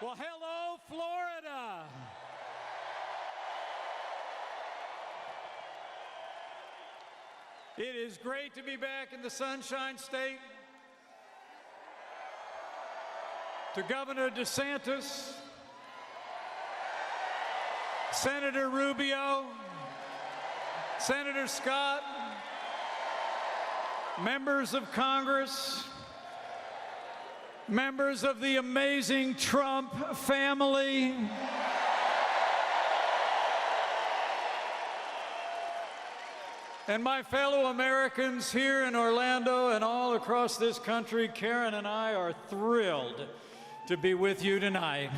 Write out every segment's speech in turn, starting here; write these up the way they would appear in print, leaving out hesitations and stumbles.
Well, hello, Florida. It is great to be back in the Sunshine State. To Governor DeSantis, Senator Rubio, Senator Scott, members of Congress, members of the amazing Trump family, and my fellow Americans here in Orlando and all across this country, Karen and I are thrilled to be with you tonight.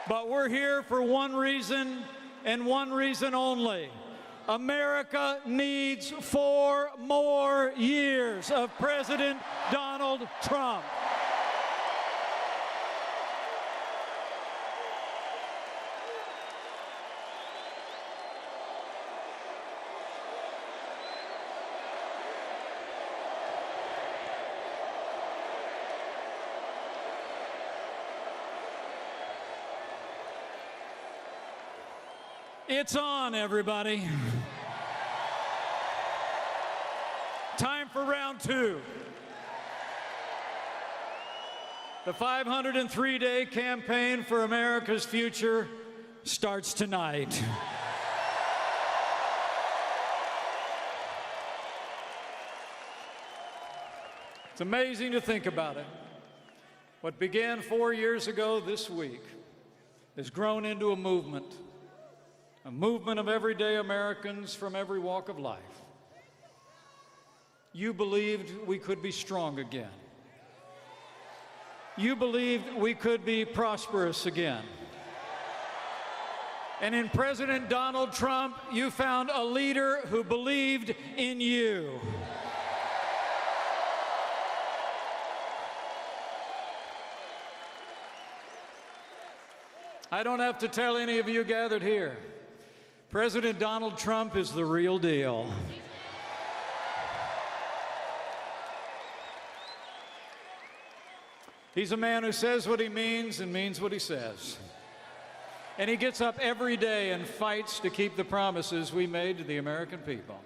But we're here for one reason and one reason only. America needs 4 more years of President Donald Trump. It's on, everybody. Time for round 2. The 503-day campaign for America's future starts tonight. It's amazing to think about it. What began 4 years ago this week has grown into a movement of everyday Americans from every walk of life. You believed we could be strong again. You believed we could be prosperous again. And in President Donald Trump, you found a leader who believed in you. I don't have to tell any of you gathered here, President Donald Trump is the real deal. He's a man who says what he means and means what he says. And he gets up every day and fights to keep the promises we made to the American people.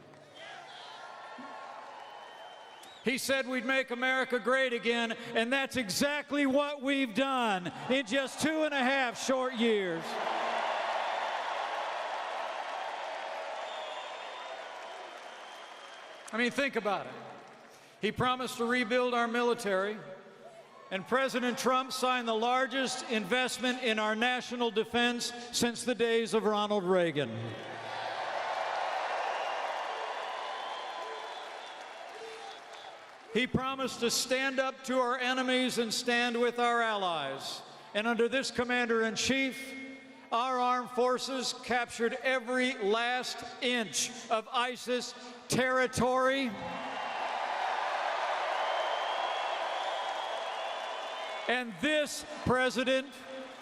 He said we'd make America great again, and that's exactly what we've done in just 2.5 short years. I mean, think about it. He promised to rebuild our military, and President Trump signed the largest investment in our national defense since the days of Ronald Reagan. He promised to stand up to our enemies and stand with our allies. And under this commander-in-chief, our armed forces captured every last inch of ISIS territory. And this president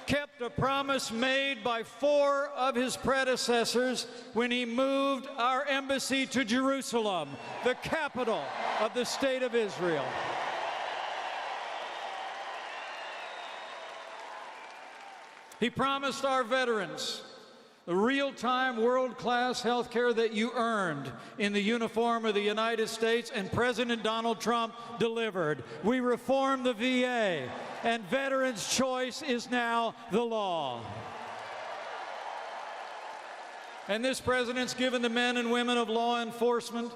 kept a promise made by 4 of his predecessors when he moved our embassy to Jerusalem, the capital of the state of Israel. He promised our veterans the real-time, world-class health care that you earned in the uniform of the United States, and President Donald Trump delivered. We reformed the VA, and Veterans' Choice is now the law. And this president's given the men and women of law enforcement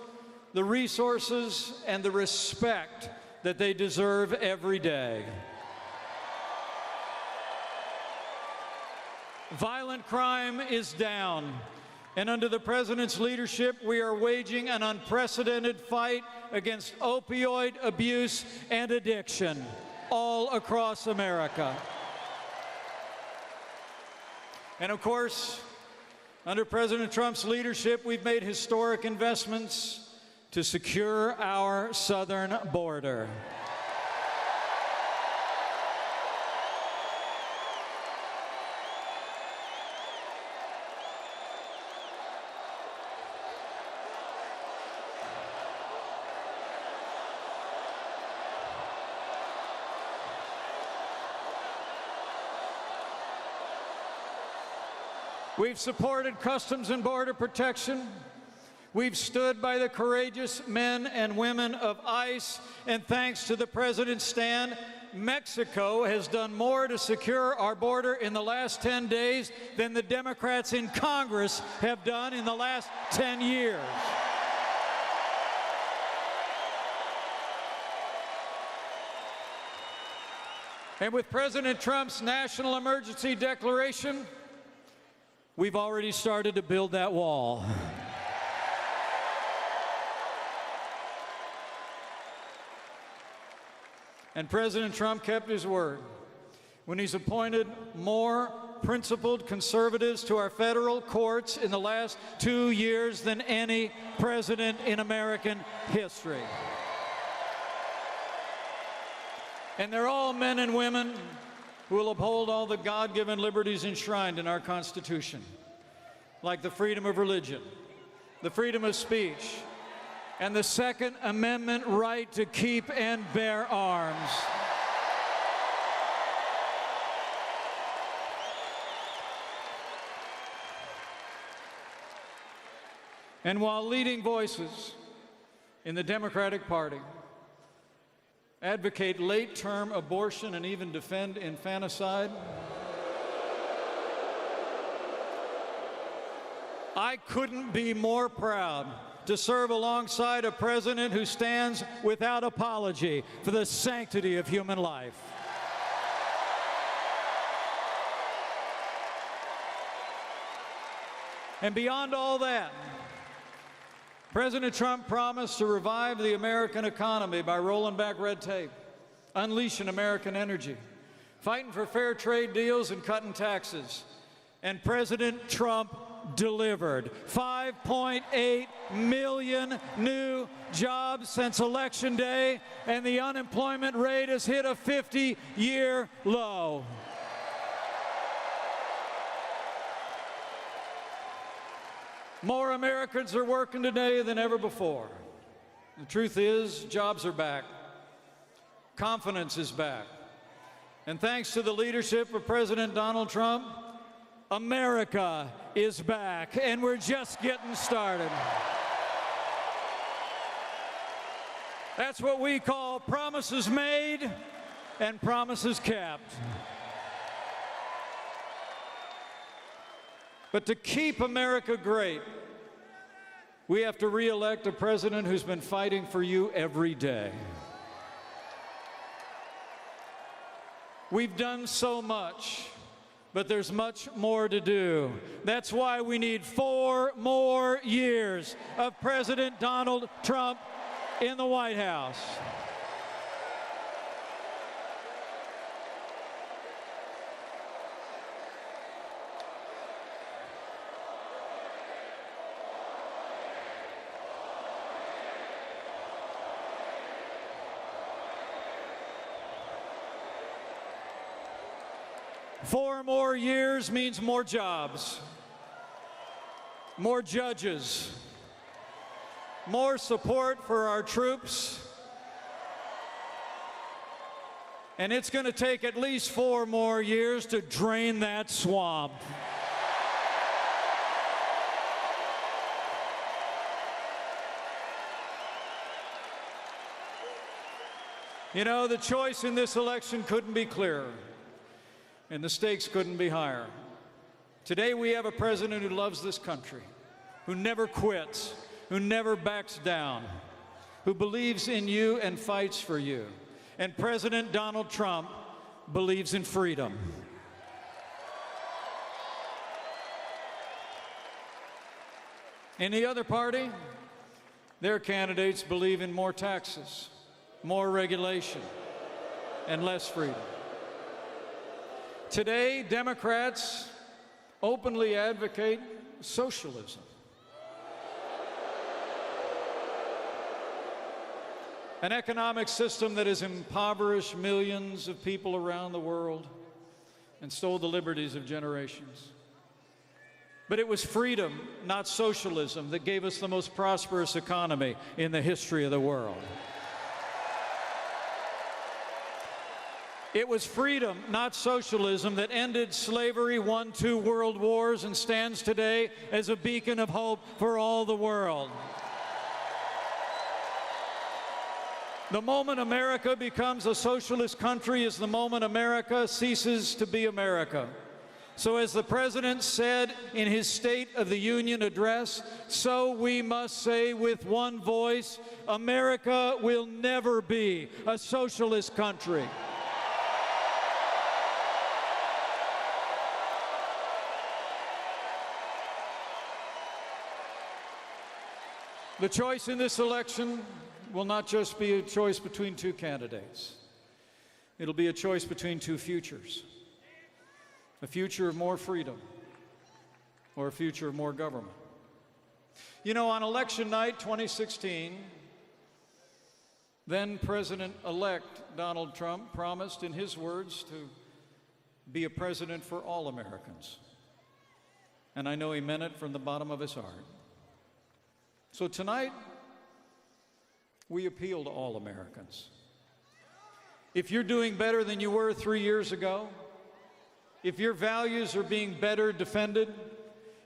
the resources and the respect that they deserve every day. Violent crime is down, and under the president's leadership, we are waging an unprecedented fight against opioid abuse and addiction all across America. And of course, under President Trump's leadership, we've made historic investments to secure our southern border. We've supported Customs and Border Protection. We've stood by the courageous men and women of ICE, and thanks to the President's stand, Mexico has done more to secure our border in the last 10 days than the Democrats in Congress have done in the last 10 years. And with President Trump's national emergency declaration, we've already started to build that wall. And President Trump kept his word when he's appointed more principled conservatives to our federal courts in the last 2 years than any president in American history. And they're all men and women who will uphold all the God-given liberties enshrined in our Constitution, like the freedom of religion, the freedom of speech, and the Second Amendment right to keep and bear arms. And while leading voices in the Democratic Party advocate late-term abortion and even defend infanticide, I couldn't be more proud to serve alongside a president who stands without apology for the sanctity of human life. And beyond all that, President Trump promised to revive the American economy by rolling back red tape, unleashing American energy, fighting for fair trade deals and cutting taxes. And President Trump delivered 5.8 million new jobs since Election Day, and the unemployment rate has hit a 50-year low. More Americans are working today than ever before. The truth is, jobs are back. Confidence is back. And thanks to the leadership of President Donald Trump, America is back, and we're just getting started. That's what we call promises made and promises kept. But to keep America great, we have to re-elect a president who's been fighting for you every day. We've done so much, but there's much more to do. That's why we need 4 more years of President Donald Trump in the White House. Four more years means more jobs, more judges, more support for our troops, and it's going to take at least 4 more years to drain that swamp. You know, the choice in this election couldn't be clearer, and the stakes couldn't be higher. Today we have a president who loves this country, who never quits, who never backs down, who believes in you and fights for you. And President Donald Trump believes in freedom. In the other party, their candidates believe in more taxes, more regulation, and less freedom. Today, Democrats openly advocate socialism. An economic system that has impoverished millions of people around the world and stole the liberties of generations. But it was freedom, not socialism, that gave us the most prosperous economy in the history of the world. It was freedom, not socialism, that ended slavery, won 2 world wars, and stands today as a beacon of hope for all the world. The moment America becomes a socialist country is the moment America ceases to be America. So as the President said in his State of the Union address, so we must say with one voice, America will never be a socialist country. The choice in this election will not just be a choice between 2 candidates. It'll be a choice between 2 futures. A future of more freedom or a future of more government. You know, on election night 2016, then President-elect Donald Trump promised, in his words, to be a president for all Americans. And I know he meant it from the bottom of his heart. So tonight, we appeal to all Americans. If you're doing better than you were 3 years ago, if your values are being better defended,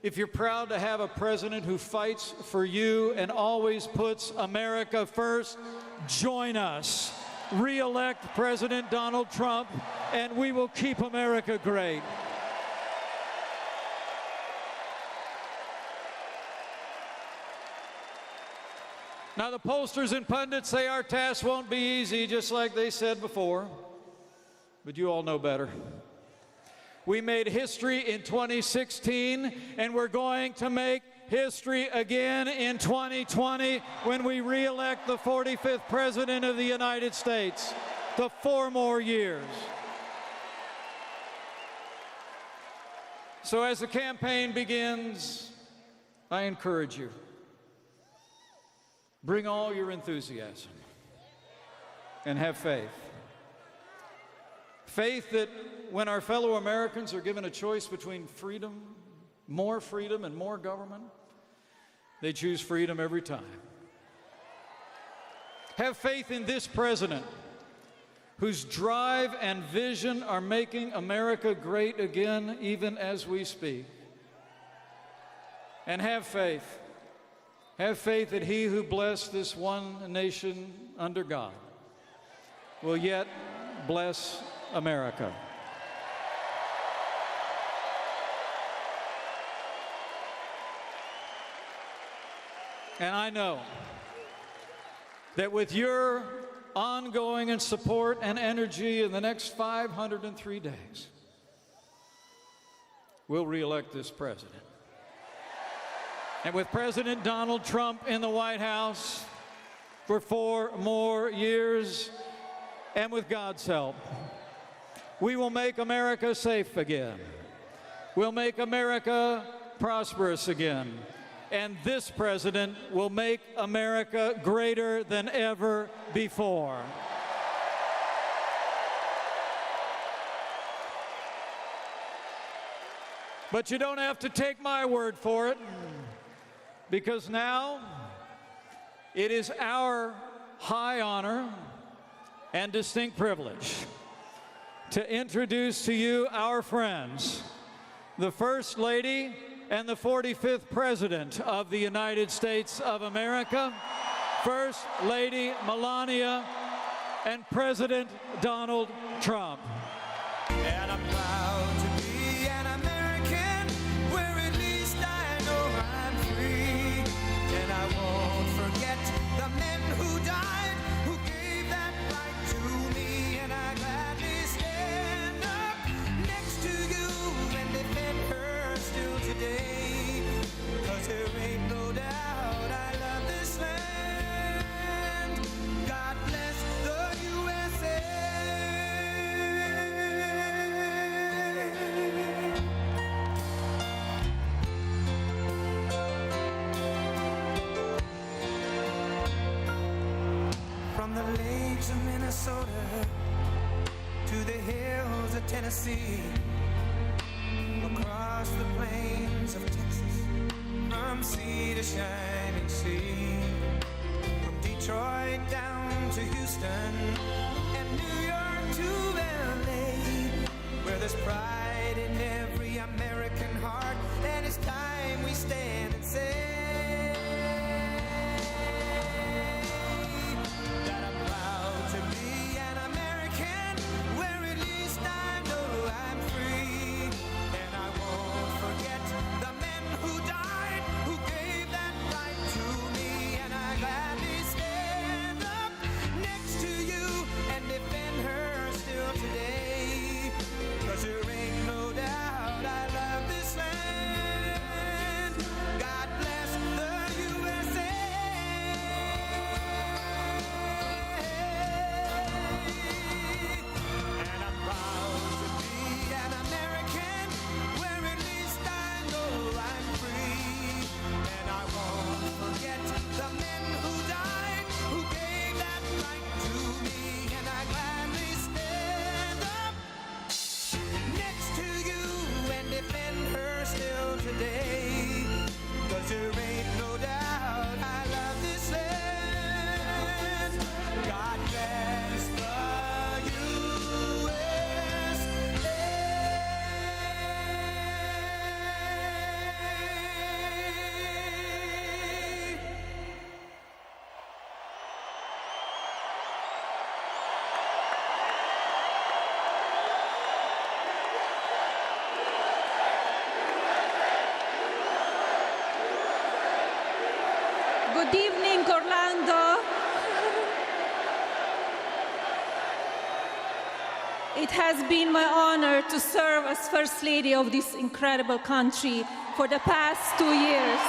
if you're proud to have a president who fights for you and always puts America first, join us. Re-elect President Donald Trump, and we will keep America great. Now, the pollsters and pundits say our task won't be easy, just like they said before, but you all know better. We made history in 2016, and we're going to make history again in 2020 when we re-elect the 45th President of the United States to 4 more years. So as the campaign begins, I encourage you, bring all your enthusiasm and have faith. Faith that when our fellow Americans are given a choice between freedom, and more government, they choose freedom every time. Have faith in this president whose drive and vision are making America great again even as we speak. And have faith. Have faith that he who blessed this one nation under God will yet bless America. And I know that with your ongoing and support and energy in the next 503 days, we'll re-elect this president. And with President Donald Trump in the White House for 4 more years, and with God's help, we will make America safe again. We'll make America prosperous again. And this president will make America greater than ever before. But you don't have to take my word for it, because now it is our high honor and distinct privilege to introduce to you our friends, the First Lady and the 45th President of the United States of America, First Lady Melania, and President Donald Trump. And I'm proud to be an American, where at least I know I'm free. And I won't forget the men who died, who gave that right to me. And I gladly stand up next to you and defend her still today. 'Cause there ain't no doubt I love this land. God bless the USA. From the lakes of Minnesota to the hills of Tennessee, across the plains of Texas, from sea to shining sea, from Detroit down to Houston and New York to LA, where there's pride in every American heart, and it's time we stand and say that I'm proud to be an American, where at least I know I'm free, and I won't forget the men who died, who gave that right to me, and I gladly stand up next to you and defend her still today, 'cause there ain't no doubt I love this land. God bless the USA. And I'm proud to be an American, where at least I know I'm free, and I won't forget the men who died, who gave that right to me, and I gladly stand up next to you and defend her still today, 'cause there ain't no doubt I love this land. God bless the USA. Good evening, Orlando. It has been my honor to serve as First Lady of this incredible country for the past 2 years.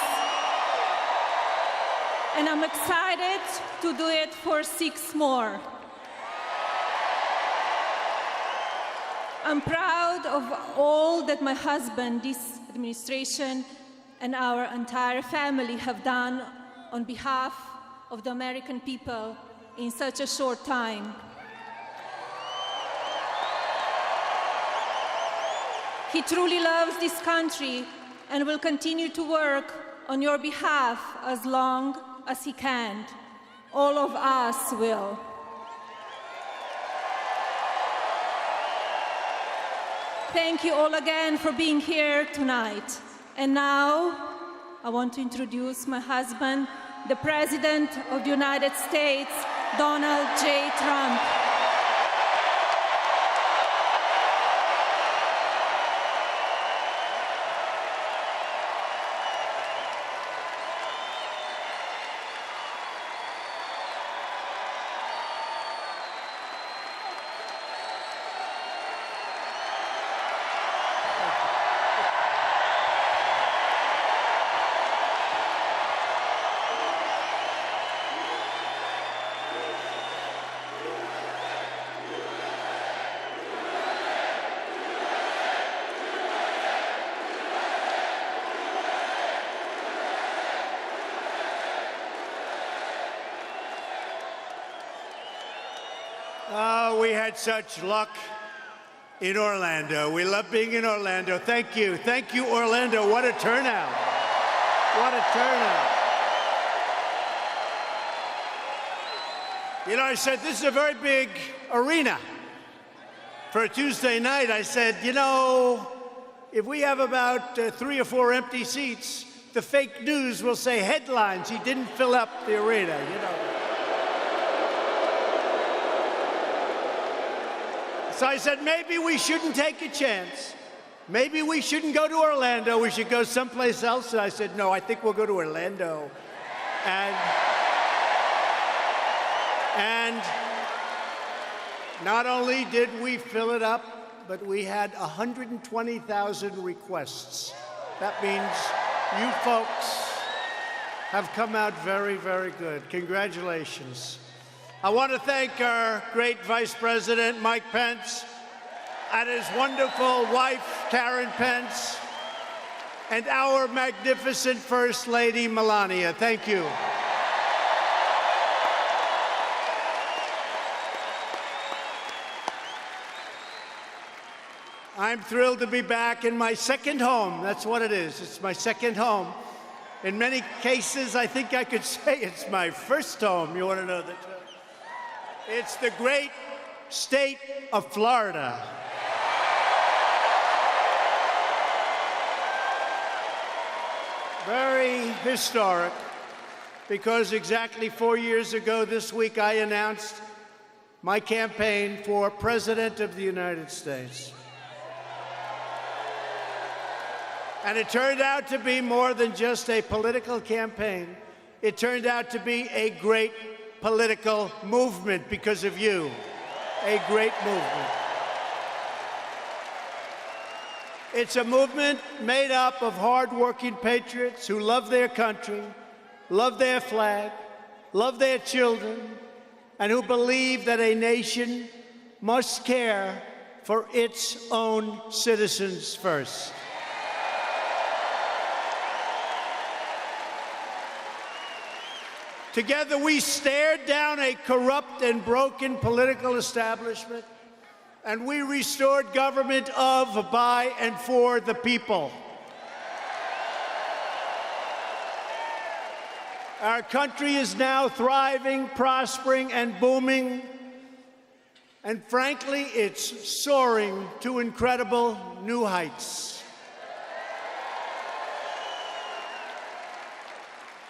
And I'm excited to do it for 6 more. I'm proud of all that my husband, this administration, and our entire family have done on behalf of the American people in such a short time. He truly loves this country and will continue to work on your behalf as long as he can. All of us will. Thank you all again for being here tonight. And now, I want to introduce my husband, the President of the United States, Donald J. Trump. We had such luck in Orlando. We love being in Orlando. Thank you. Thank you, Orlando. What a turnout. What a turnout. You know, I said, this is a very big arena. For a Tuesday night, I said, you know, if we have about 3 or 4 empty seats, the fake news will say headlines. He didn't fill up the arena, you know. So I said, maybe we shouldn't take a chance. Maybe we shouldn't go to Orlando. We should go someplace else. And I said, no, I think we'll go to Orlando. And not only did we fill it up, but we had 120,000 requests. That means you folks have come out very, very good. Congratulations. I want to thank our great Vice President, Mike Pence, and his wonderful wife, Karen Pence, and our magnificent First Lady, Melania. Thank you. I'm thrilled to be back in my second home. That's what it is. It's my second home. In many cases, I think I could say it's my first home. You want to know the truth? It's the great state of Florida. Very historic, because exactly 4 years ago this week I announced my campaign for President of the United States. And it turned out to be more than just a political campaign. It turned out to be a great political movement because of you. A great movement. It's a movement made up of hard-working patriots who love their country, love their flag, love their children, and who believe that a nation must care for its own citizens first. Together, we stared down a corrupt and broken political establishment, and we restored government of, by, and for the people. Our country is now thriving, prospering, and booming, and frankly, it's soaring to incredible new heights.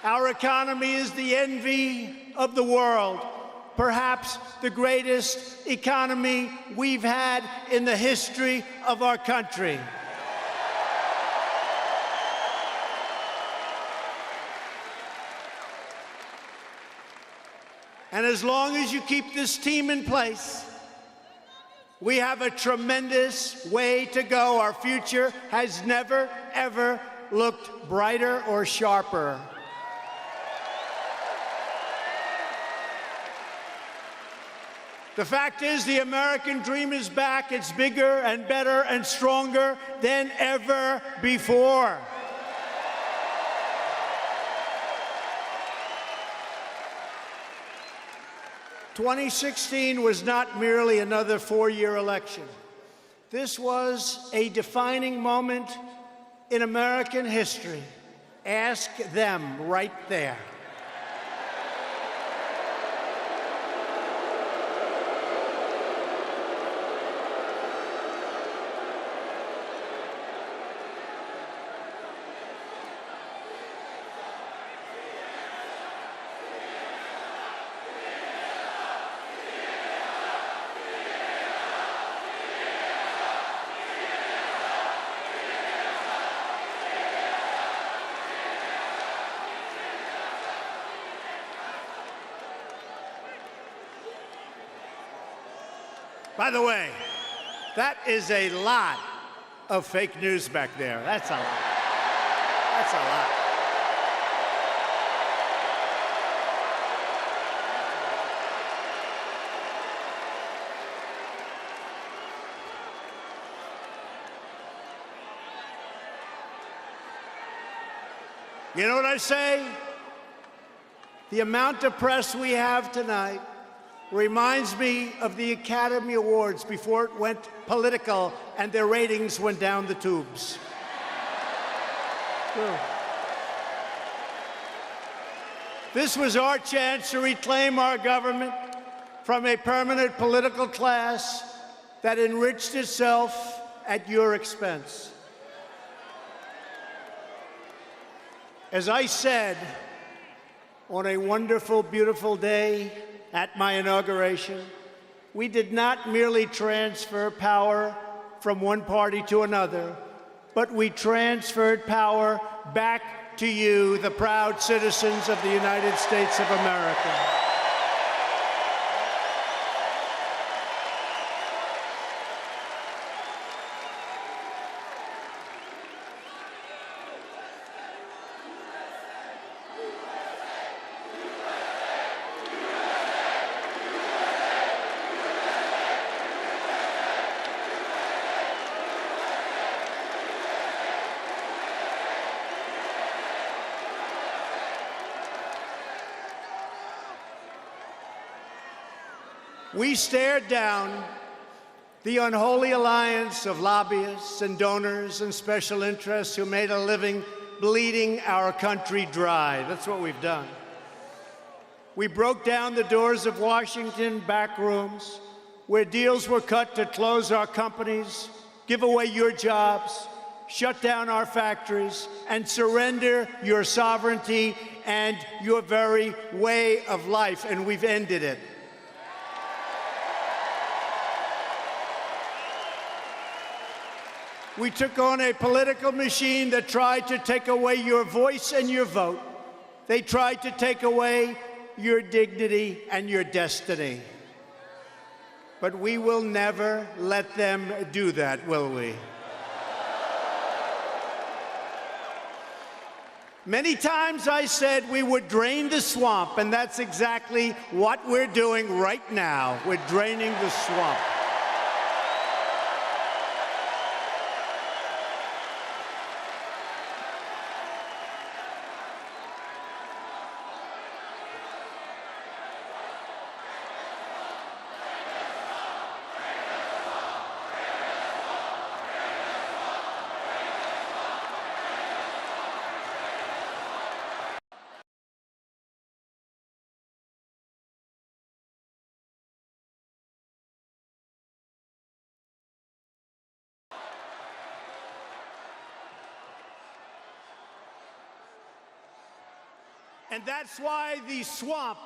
Our economy is the envy of the world, perhaps the greatest economy we've had in the history of our country. And as long as you keep this team in place, we have a tremendous way to go. Our future has never, ever looked brighter or sharper. The fact is, the American dream is back. It's bigger and better and stronger than ever before. "2016 was not merely another four-year election. This was a defining moment in American history. Ask them right there. By the way, that is a lot of fake news back there. That's a lot. That's a lot. You know what I say? The amount of press we have tonight reminds me of the Academy Awards before it went political and their ratings went down the tubes. True. This was our chance to reclaim our government from a permanent political class that enriched itself at your expense. As I said on a wonderful, beautiful day at my inauguration, we did not merely transfer power from one party to another, but we transferred power back to you, the proud citizens of the United States of America. We stared down the unholy alliance of lobbyists and donors and special interests who made a living bleeding our country dry. That's what we've done. We broke down the doors of Washington back rooms. where deals were cut to close our companies, give away your jobs, shut down our factories, and surrender your sovereignty and your very way of life, and we've ended it. We took on a political machine that tried to take away your voice and your vote. They tried to take away your dignity and your destiny. But we will never let them do that, will we? Many times I said we would drain the swamp, and that's exactly what we're doing right now. We're draining the swamp. And that's why the swamp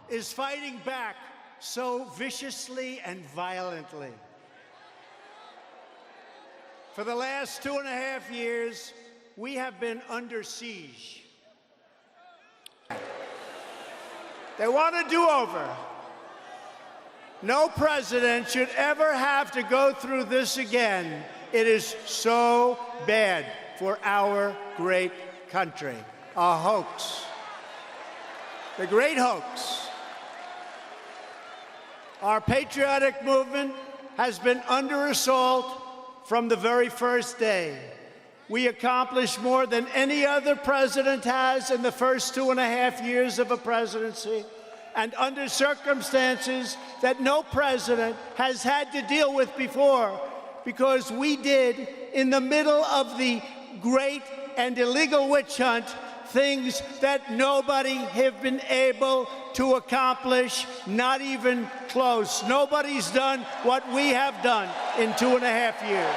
is fighting back so viciously and violently. For the last 2.5 years, we have been under siege. They want a do-over. No president should ever have to go through this again. It is so bad for our great country. A hoax. The great hoax. Our patriotic movement has been under assault from the very first day. We accomplished more than any other president has in the first 2.5 years of a presidency, and under circumstances that no president has had to deal with before, because we did, in the middle of the great and illegal witch hunt, things that nobody have been able to accomplish, not even close. Nobody's done what we have done in 2.5 years.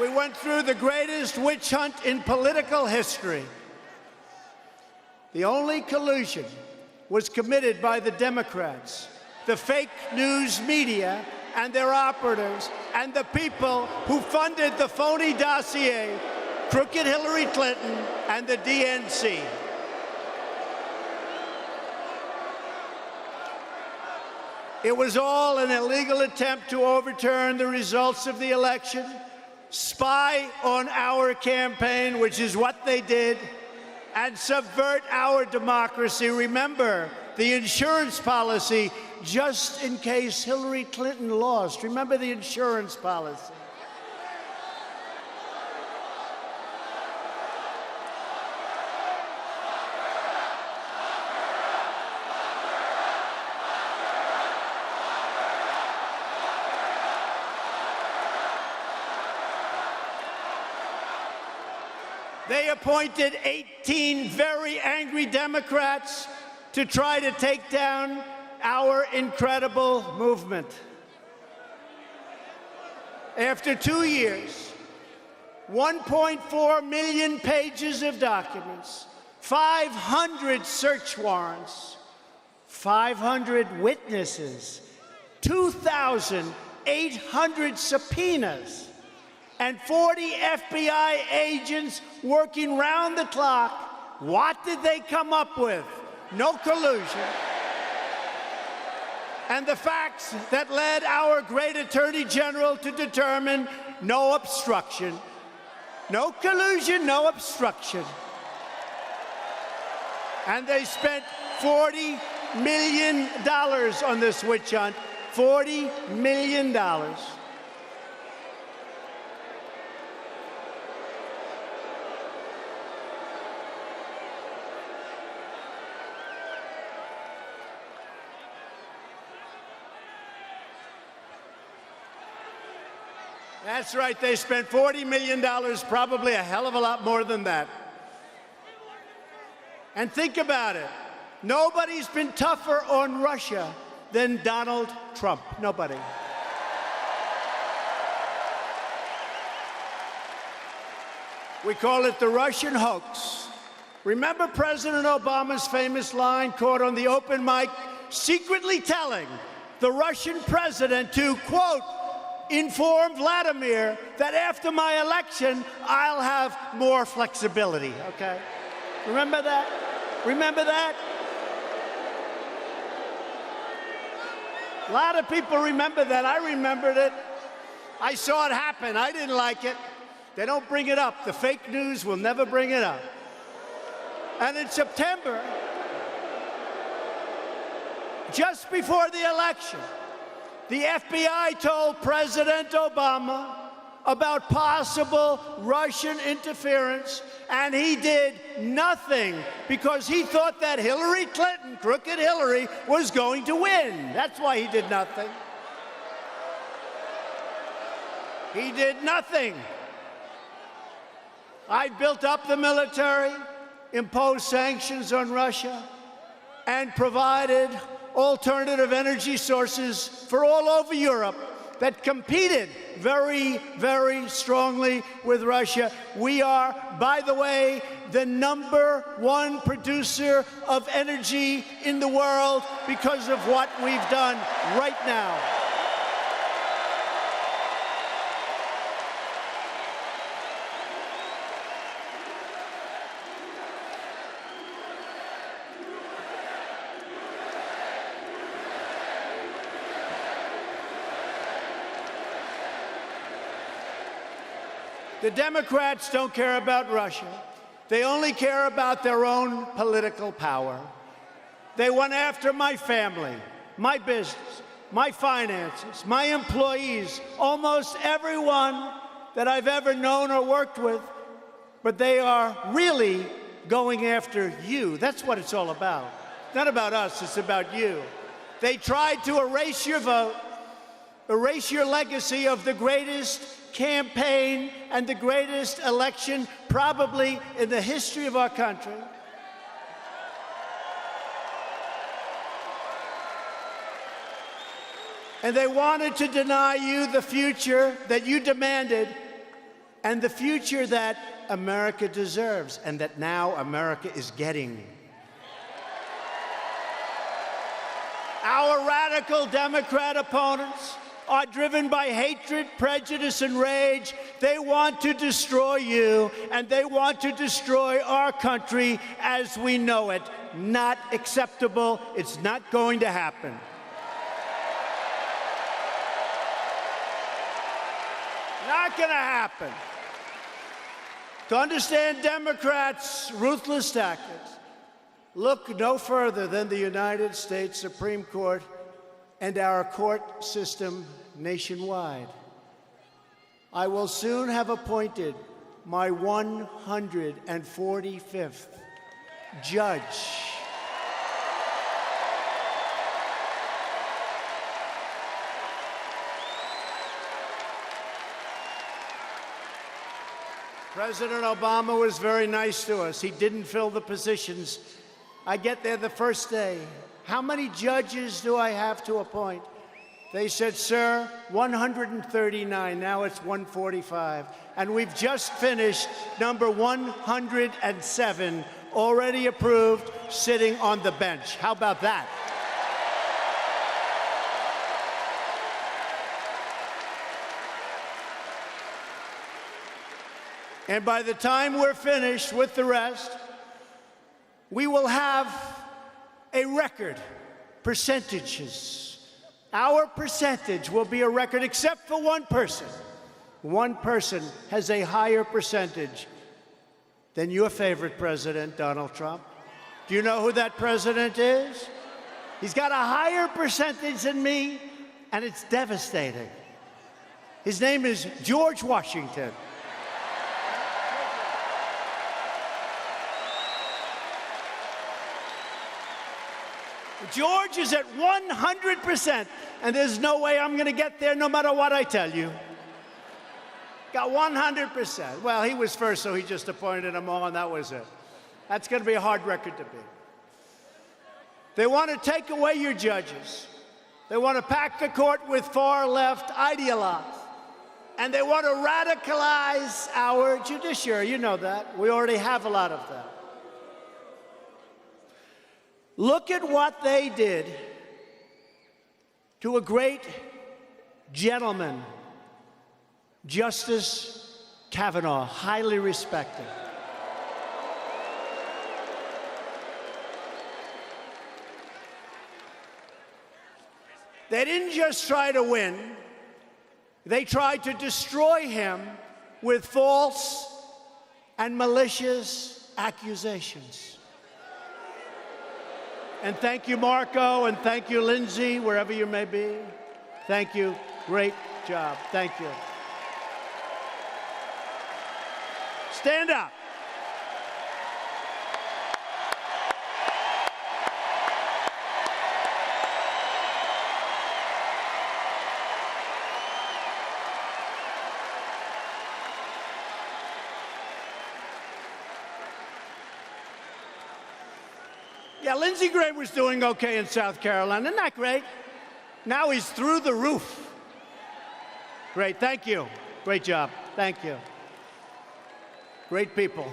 We went through the greatest witch hunt in political history. The only collusion was committed by the Democrats, the fake news media, and their operatives, and the people who funded the phony dossier, crooked Hillary Clinton, and the DNC. It was all an illegal attempt to overturn the results of the election, spy on our campaign, which is what they did, and subvert our democracy. Remember, the insurance policy, just in case Hillary Clinton lost. Remember the insurance policy. They appointed 18 very angry Democrats to try to take down our incredible movement. After 2 years, 1.4 million pages of documents, 500 search warrants, 500 witnesses, 2,800 subpoenas, and 40 FBI agents working round the clock. What did they come up with? No collusion. And the facts that led our great Attorney General to determine no obstruction. No collusion, no obstruction. And they spent $40 million on this witch hunt. $40 million. That's right, they spent $40 million, probably a hell of a lot more than that. And think about it. Nobody's been tougher on Russia than Donald Trump. Nobody. We call it the Russian hoax. Remember President Obama's famous line caught on the open mic, secretly telling the Russian president to, quote, inform Vladimir that after my election, I'll have more flexibility, okay? Remember that? Remember that? A lot of people remember that. I remembered it. I saw it happen. I didn't like it. They don't bring it up. The fake news will never bring it up. And in September, just before the election, the FBI told President Obama about possible Russian interference, and he did nothing because he thought that Hillary Clinton, crooked Hillary, was going to win. That's why he did nothing. He did nothing. I built up the military, imposed sanctions on Russia, and provided alternative energy sources for all over Europe that competed very, very strongly with Russia. We are, by the way, the #1 producer of energy in the world because of what we've done right now. The Democrats don't care about Russia. They only care about their own political power. They went after my family, my business, my finances, my employees, almost everyone that I've ever known or worked with. But they are really going after you. That's what it's all about. It's not about us, it's about you. They tried to erase your vote, erase your legacy of the greatest campaign and the greatest election probably in the history of our country. And they wanted to deny you the future that you demanded and the future that America deserves and that now America is getting. Our radical Democrat opponents are driven by hatred, prejudice, and rage. They want to destroy you, and they want to destroy our country as we know it. Not acceptable. It's not going to happen. Not going to happen. To understand Democrats' ruthless tactics, look no further than the United States Supreme Court and our court system nationwide. I will soon have appointed my 145th judge. President Obama was very nice to us. He didn't fill the positions. I get there the first day. How many judges do I have to appoint? They said, sir, 139. Now it's 145. And we've just finished number 107, already approved, sitting on the bench. How about that? And by the time we're finished with the rest, we will have a record percentages. Our percentage will be a record except for one person. One person has a higher percentage than your favorite president, Donald Trump. Do you know who that president is? He's got a higher percentage than me, and it's devastating. His name is George Washington. George is at 100%, and there's no way I'm going to get there no matter what I tell you. Got 100%. Well, he was first, so he just appointed them all, and that was it. That's going to be a hard record to beat. They want to take away your judges. They want to pack the court with far-left ideologues. And they want to radicalize our judiciary. You know that. We already have a lot of that. Look at what they did to a great gentleman, Justice Kavanaugh, highly respected. They didn't just try to win. They tried to destroy him with false and malicious accusations. And thank you, Marco, and thank you, Lindsay, wherever you may be. Thank you. Great job. Thank you. Stand up. Yeah, Lindsey Graham was doing okay in South Carolina. Isn't that great? Now he's through the roof. Great, thank you. Great job, thank you. Great people,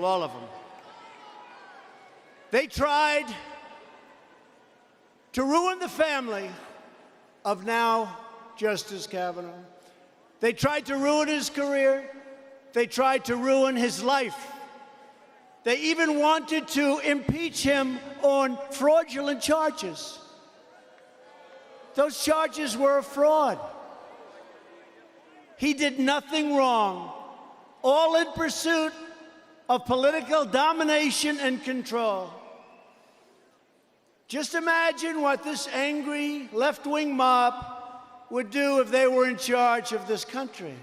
all of them. They tried to ruin the family of now Justice Kavanaugh. They tried to ruin his career. They tried to ruin his life. They even wanted to impeach him on fraudulent charges. Those charges were a fraud. He did nothing wrong, all in pursuit of political domination and control. Just imagine what this angry left-wing mob would do if they were in charge of this country.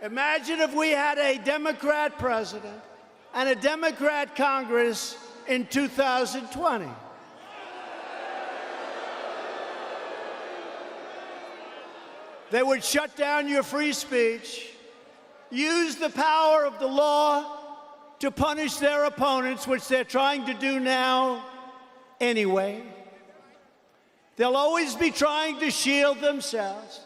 Imagine if we had a Democrat president and a Democrat Congress in 2020. They would shut down your free speech, use the power of the law to punish their opponents, which they're trying to do now anyway. They'll always be trying to shield themselves.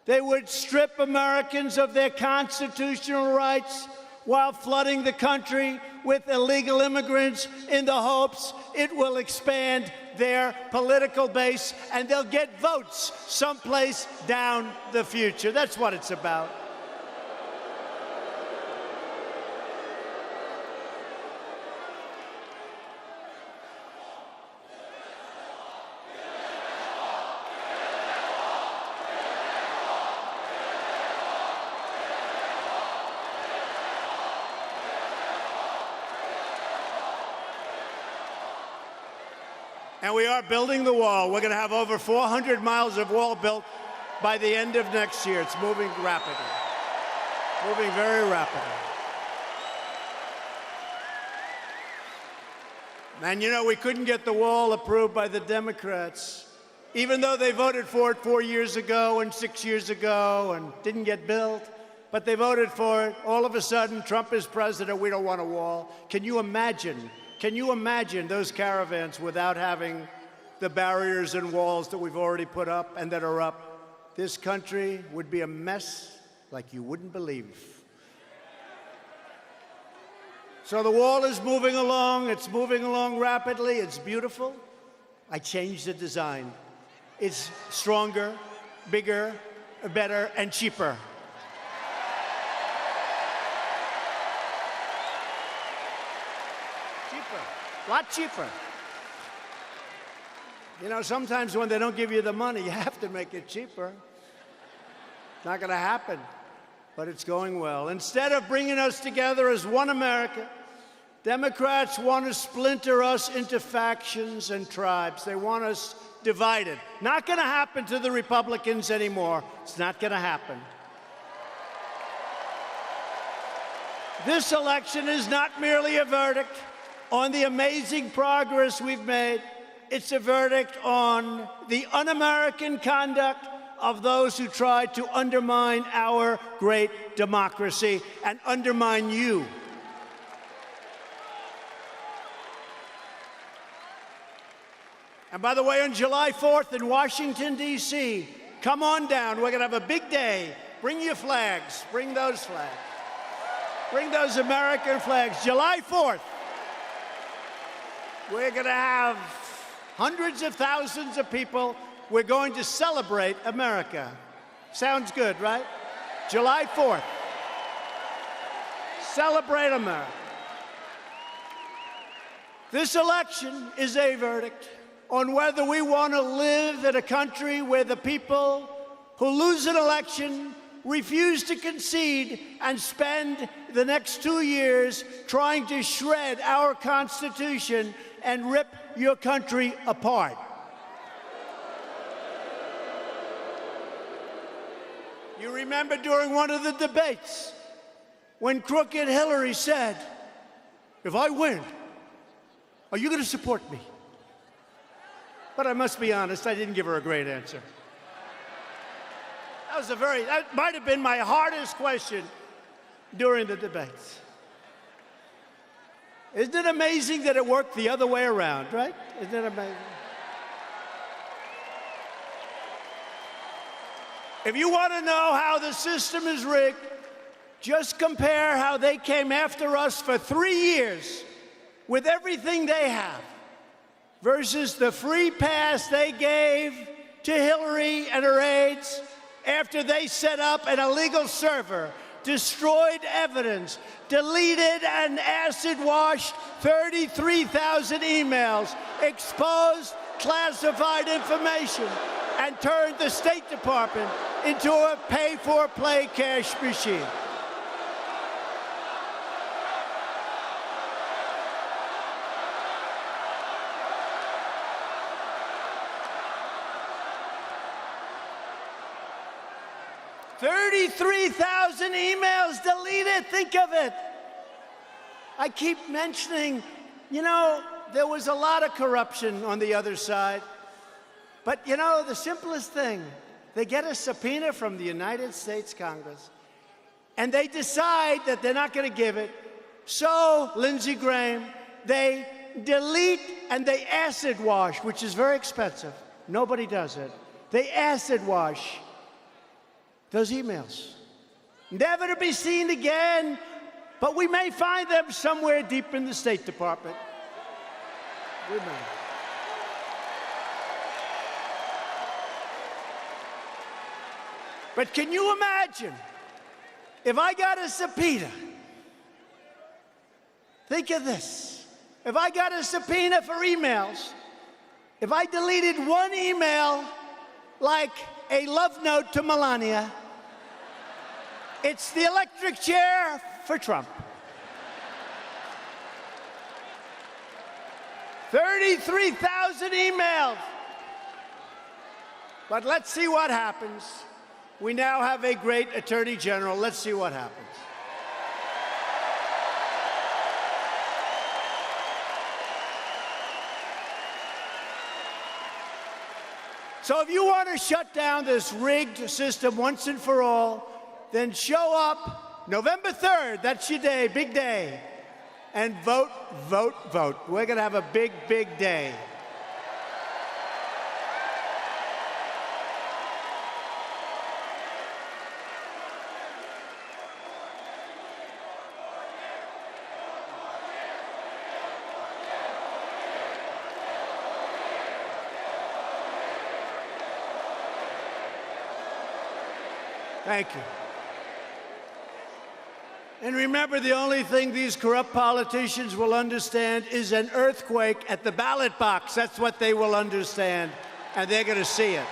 They would strip Americans of their constitutional rights while flooding the country with illegal immigrants in the hopes it will expand their political base and they'll get votes someplace down the future. That's what it's about. And we are building the wall. We're going to have over 400 miles of wall built by the end of next year. It's moving rapidly, moving very rapidly. And you know, we couldn't get the wall approved by the Democrats, even though they voted for it 4 years ago and 6 years ago and didn't get built. But they voted for it. All of a sudden, Trump is president. We don't want a wall. Can you imagine? Can you imagine those caravans without having the barriers and walls that we've already put up and that are up? This country would be a mess like you wouldn't believe. So the wall is moving along. It's moving along rapidly. It's beautiful. I changed the design. It's stronger, bigger, better, and cheaper. A lot cheaper. You know, sometimes when they don't give you the money, you have to make it cheaper. It's not going to happen, but it's going well. Instead of bringing us together as one America, Democrats want to splinter us into factions and tribes. They want us divided. Not going to happen to the Republicans anymore. It's not going to happen. This election is not merely a verdict on the amazing progress we've made. It's a verdict on the un-American conduct of those who tried to undermine our great democracy and undermine you. And by the way, on July 4th in Washington, D.C., come on down. We're going to have a big day. Bring your flags. Bring those flags. Bring those American flags. July 4th. We're going to have hundreds of thousands of people. We're going to celebrate America. Sounds good, right? July 4th. Celebrate America. This election is a verdict on whether we want to live in a country where the people who lose an election refuse to concede and spend the next 2 years trying to shred our Constitution and rip your country apart. You remember during one of the debates when crooked Hillary said, "If I win, are you going to support me?" But I must be honest, I didn't give her a great answer. That might have been my hardest question during the debates. Isn't it amazing that it worked the other way around, right? Isn't it amazing? If you want to know how the system is rigged, just compare how they came after us for 3 years with everything they have versus the free pass they gave to Hillary and her aides after they set up an illegal server, destroyed evidence, deleted and acid-washed 33,000 emails, exposed classified information, and turned the State Department into a pay-for-play cash machine. $33,000 emails deleted. Think of it. I keep mentioning, you know, there was a lot of corruption on the other side. But, you know, the simplest thing, they get a subpoena from the United States Congress, and they decide that they're not going to give it. So, Lindsey Graham, they delete and they acid wash, which is very expensive. Nobody does it. They acid wash those emails, never to be seen again, but we may find them somewhere deep in the State Department. We may. But can you imagine if I got a subpoena? Think of this. If I got a subpoena for emails, if I deleted one email like a love note to Melania, it's the electric chair for Trump. 33,000 emails. But let's see what happens. We now have a great Attorney General. Let's see what happens. So if you want to shut down this rigged system once and for all, then show up November 3rd, that's your day, big day, and vote, vote, vote. We're going to have a big, big day. Thank you. And remember, the only thing these corrupt politicians will understand is an earthquake at the ballot box. That's what they will understand, and they're going to see it.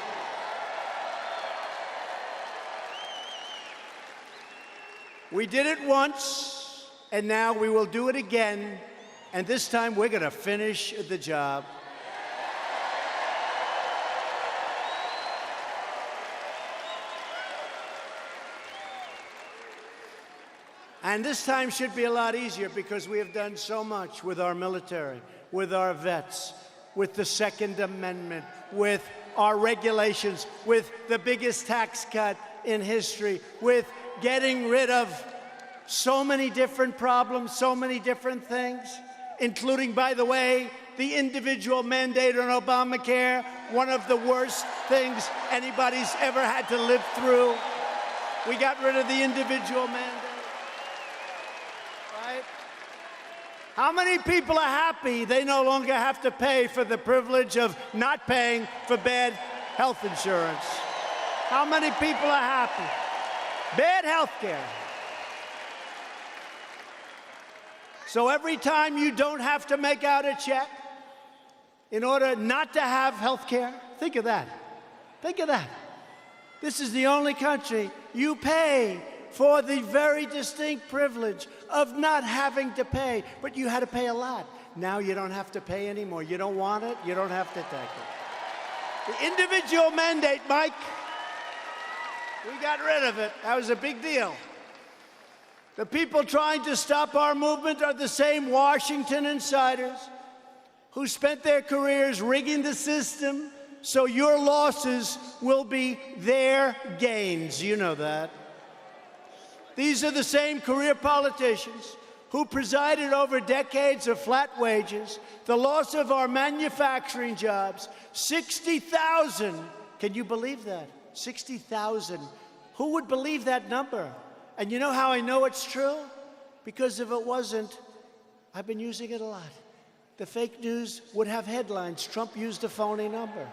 We did it once, and now we will do it again, and this time we're going to finish the job. And this time should be a lot easier because we have done so much with our military, with our vets, with the Second Amendment, with our regulations, with the biggest tax cut in history, with getting rid of so many different problems, so many different things, including, by the way, the individual mandate on Obamacare, one of the worst things anybody's ever had to live through. We got rid of the individual mandate, right? How many people are happy they no longer have to pay for the privilege of not paying for bad health insurance? How many people are happy? Bad health care. So every time you don't have to make out a check in order not to have health care, think of that. Think of that. This is the only country you pay for the very distinct privilege of not having to pay, but you had to pay a lot. Now you don't have to pay anymore. You don't want it, you don't have to take it. The individual mandate, Mike, we got rid of it. That was a big deal. The people trying to stop our movement are the same Washington insiders who spent their careers rigging the system so your losses will be their gains. You know that. These are the same career politicians who presided over decades of flat wages, the loss of our manufacturing jobs, 60,000. Can you believe that? 60,000. Who would believe that number? And you know how I know it's true? Because if it wasn't, I've been using it a lot. The fake news would have headlines. Trump used a phony number.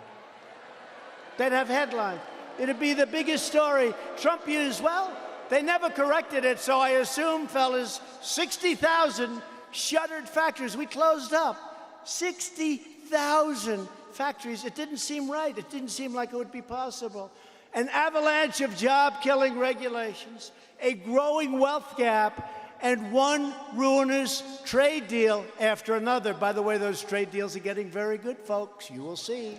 They'd have headlines. It'd be the biggest story. Trump used, well, they never corrected it, so I assume, fellas, 60,000 shuttered factories. We closed up 60,000 factories. It didn't seem right. It didn't seem like it would be possible. An avalanche of job-killing regulations, a growing wealth gap, and one ruinous trade deal after another. By the way, those trade deals are getting very good, folks. You will see.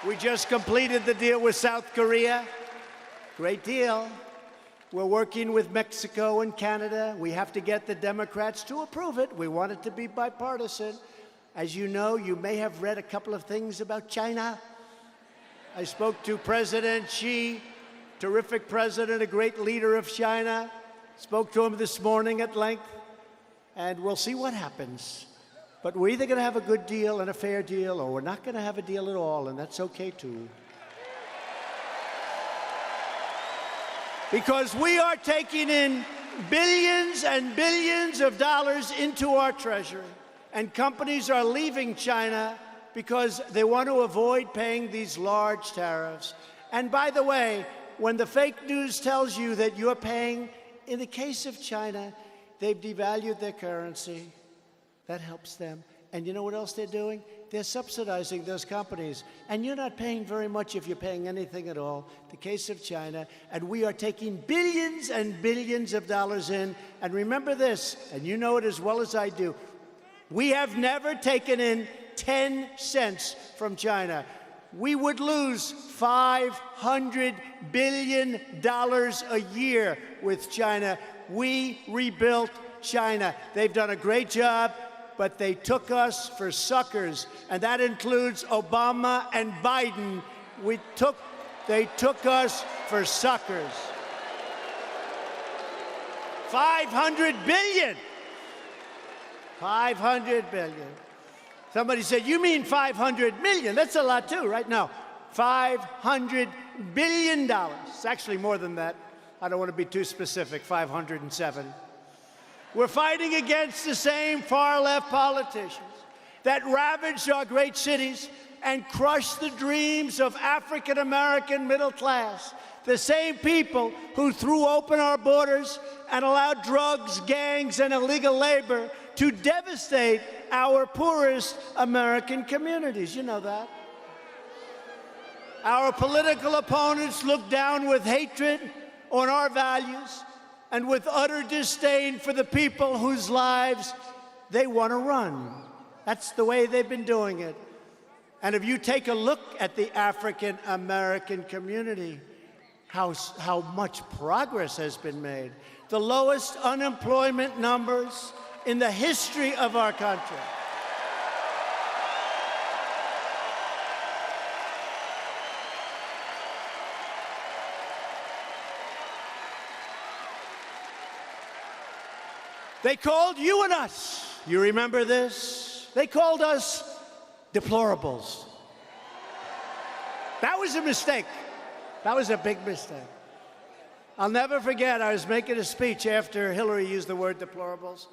We just completed the deal with South Korea. Great deal. We're working with Mexico and Canada. We have to get the Democrats to approve it. We want it to be bipartisan. As you know, you may have read a couple of things about China. I spoke to President Xi, terrific president, a great leader of China. Spoke to him this morning at length, and we'll see what happens. But we're either going to have a good deal and a fair deal, or we're not going to have a deal at all, and that's okay, too. Because we are taking in billions and billions of dollars into our treasury, and companies are leaving China because they want to avoid paying these large tariffs. And by the way, when the fake news tells you that you're paying, in the case of China, they've devalued their currency. That helps them. And you know what else they're doing? They're subsidizing those companies. And you're not paying very much if you're paying anything at all. The case of China. And we are taking billions and billions of dollars in. And remember this, and you know it as well as I do, we have never taken in 10 cents from China. We would lose $500 billion a year with China. We rebuilt China. They've done a great job, but they took us for suckers, and that includes Obama and Biden. They took us for suckers. 500 billion. 500 billion. Somebody said, you mean 500 million? That's a lot too, right? No, $500 billion. It's actually more than that. I don't want to be too specific, 507. We're fighting against the same far-left politicians that ravaged our great cities and crushed the dreams of African-American middle class. The same people who threw open our borders and allowed drugs, gangs, and illegal labor to devastate our poorest American communities. You know that. Our political opponents look down with hatred on our values and with utter disdain for the people whose lives they want to run. That's the way they've been doing it. And if you take a look at the African American community, how much progress has been made. The lowest unemployment numbers in the history of our country. They called you and us. You remember this? They called us deplorables. That was a mistake. That was a big mistake. I'll never forget, I was making a speech after Hillary used the word deplorables,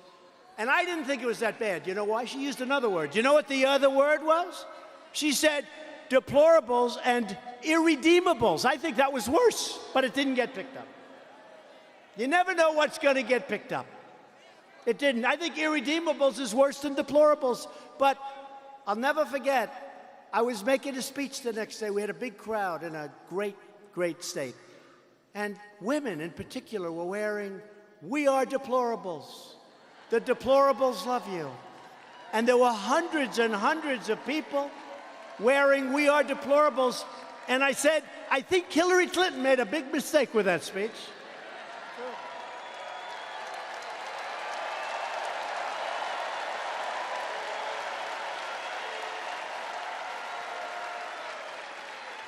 and I didn't think it was that bad. You know why? She used another word. You know what the other word was? She said deplorables and irredeemables. I think that was worse, but it didn't get picked up. You never know what's going to get picked up. It didn't. I think irredeemables is worse than deplorables, but I'll never forget, I was making a speech the next day. We had a big crowd in a great, great state. And women in particular were wearing, "We are deplorables. The deplorables love you." And there were hundreds and hundreds of people wearing "We are deplorables." And I said, I think Hillary Clinton made a big mistake with that speech.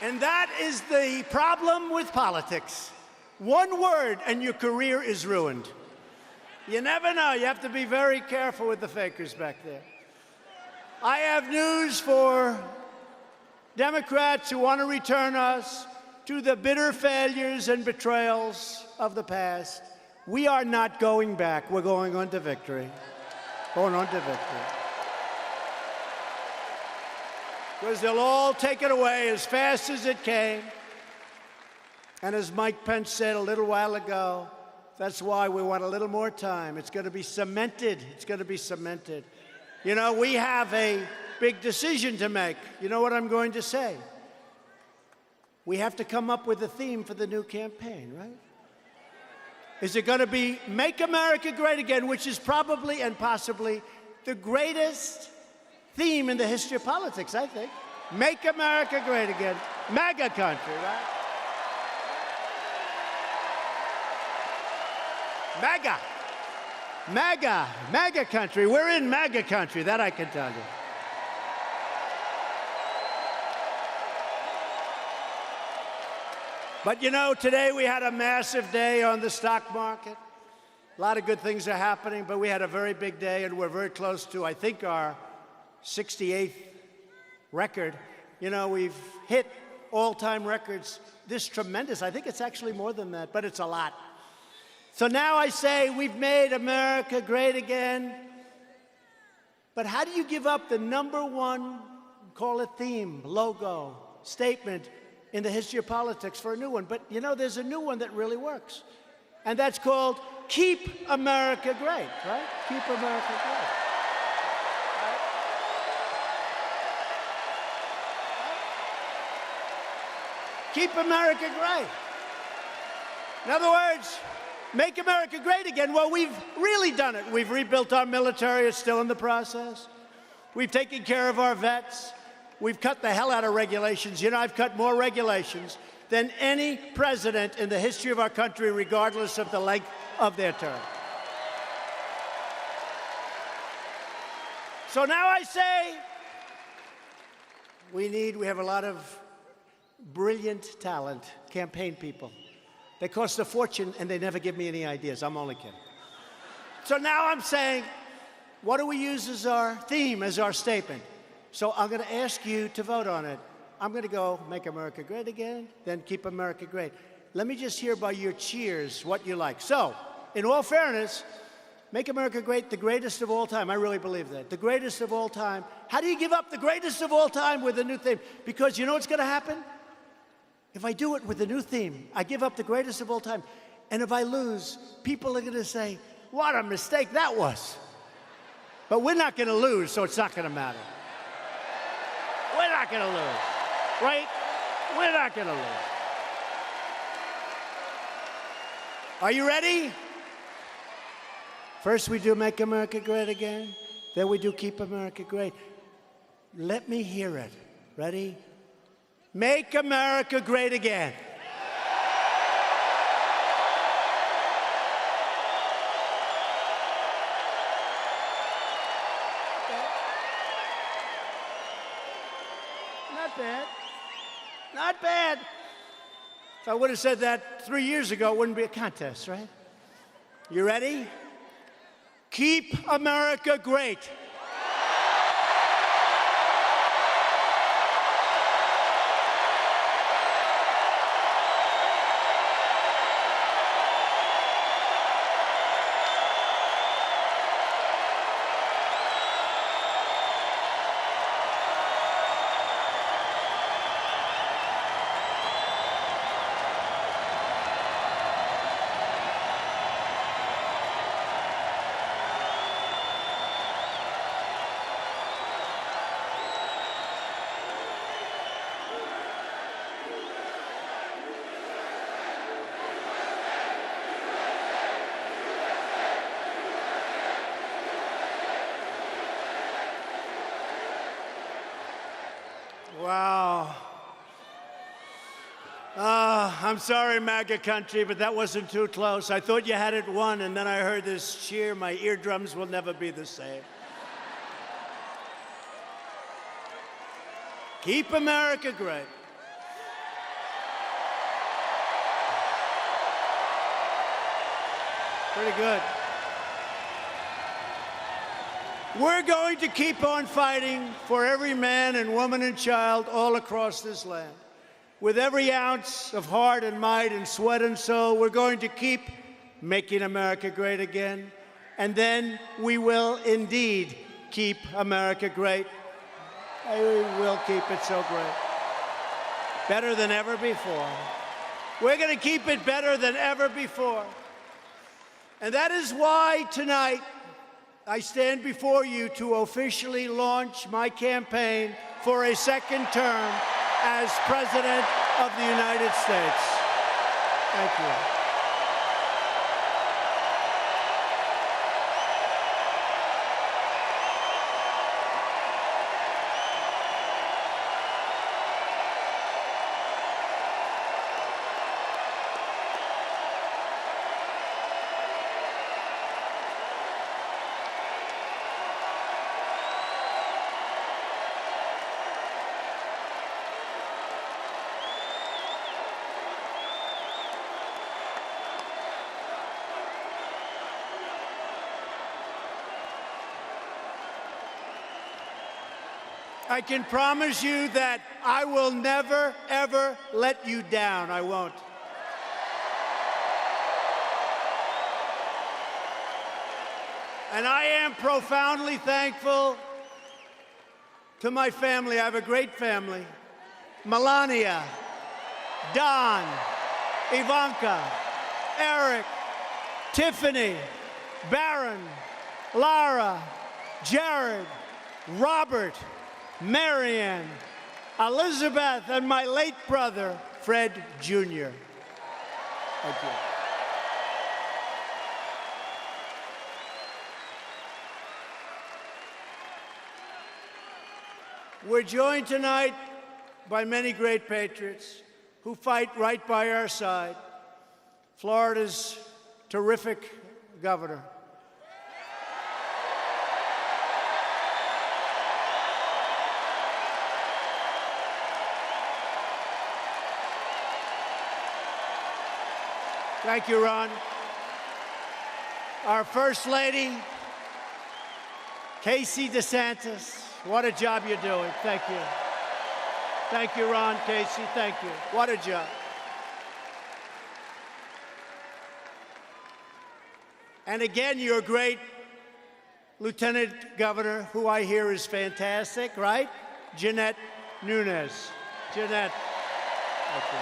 And that is the problem with politics. One word and your career is ruined. You never know. You have to be very careful with the fakers back there. I have news for Democrats who want to return us to the bitter failures and betrayals of the past. We are not going back. We're going on to victory. Going on to victory. Because they'll all take it away as fast as it came. And as Mike Pence said a little while ago, that's why we want a little more time. It's going to be cemented. It's going to be cemented. You know, we have a big decision to make. You know what I'm going to say? We have to come up with a theme for the new campaign, right? Is it going to be Make America Great Again, which is probably and possibly the greatest theme in the history of politics, I think. Make America Great Again. MAGA country, right? MAGA. MAGA. MAGA country. We're in MAGA country, that I can tell you. But you know, today we had a massive day on the stock market. A lot of good things are happening, but we had a very big day, and we're very close to, I think, our 68th record. You know, we've hit all-time records this tremendous. I think it's actually more than that, but it's a lot. So now I say we've made America great again. But how do you give up the #1, call it theme, logo, statement in the history of politics for a new one? But you know, there's a new one that really works. And that's called Keep America Great, right? Keep America Great. Keep America great. In other words, make America great again. Well, we've really done it. We've rebuilt our military. It's still in the process. We've taken care of our vets. We've cut the hell out of regulations. You know, I've cut more regulations than any president in the history of our country, regardless of the length of their term. So now I say we have a lot of brilliant talent, campaign people. They cost a fortune, and they never give me any ideas. I'm only kidding. So now I'm saying, what do we use as our theme, as our statement? So I'm going to ask you to vote on it. I'm going to go Make America Great Again, then Keep America Great. Let me just hear by your cheers what you like. So, in all fairness, Make America Great, the greatest of all time. I really believe that. The greatest of all time. How do you give up the greatest of all time with a new theme? Because you know what's going to happen? If I do it with a new theme, I give up the greatest of all time. And if I lose, people are going to say, what a mistake that was. But we're not going to lose, so it's not going to matter. We're not going to lose, right? We're not going to lose. Are you ready? First we do Make America Great Again, then we do Keep America Great. Let me hear it. Ready? Make America Great Again. Not bad. Not bad. If I would have said that 3 years ago, it wouldn't be a contest, right? You ready? Keep America great. Wow. I'm sorry, MAGA country, but that wasn't too close. I thought you had it won, and then I heard this cheer. My eardrums will never be the same. Keep America great. Pretty good. We're going to keep on fighting for every man and woman and child all across this land. With every ounce of heart and might and sweat and soul, we're going to keep making America great again. And then we will indeed keep America great. We will keep it so great. Better than ever before. We're going to keep it better than ever before. And that is why tonight I stand before you to officially launch my campaign for a second term as President of the United States. Thank you. I can promise you that I will never, ever let you down. I won't. And I am profoundly thankful to my family. I have a great family. Melania, Don, Ivanka, Eric, Tiffany, Barron, Lara, Jared, Robert, Marianne, Elizabeth, and my late brother, Fred Jr. Thank you. We're joined tonight by many great patriots who fight right by our side. Florida's terrific governor. Thank you, Ron. Our First Lady, Casey DeSantis. What a job you're doing. Thank you. Thank you, Ron, Casey. Thank you. What a job. And again, your great Lieutenant Governor, who I hear is fantastic, right? Jeanette Nunes. Jeanette. Thank you.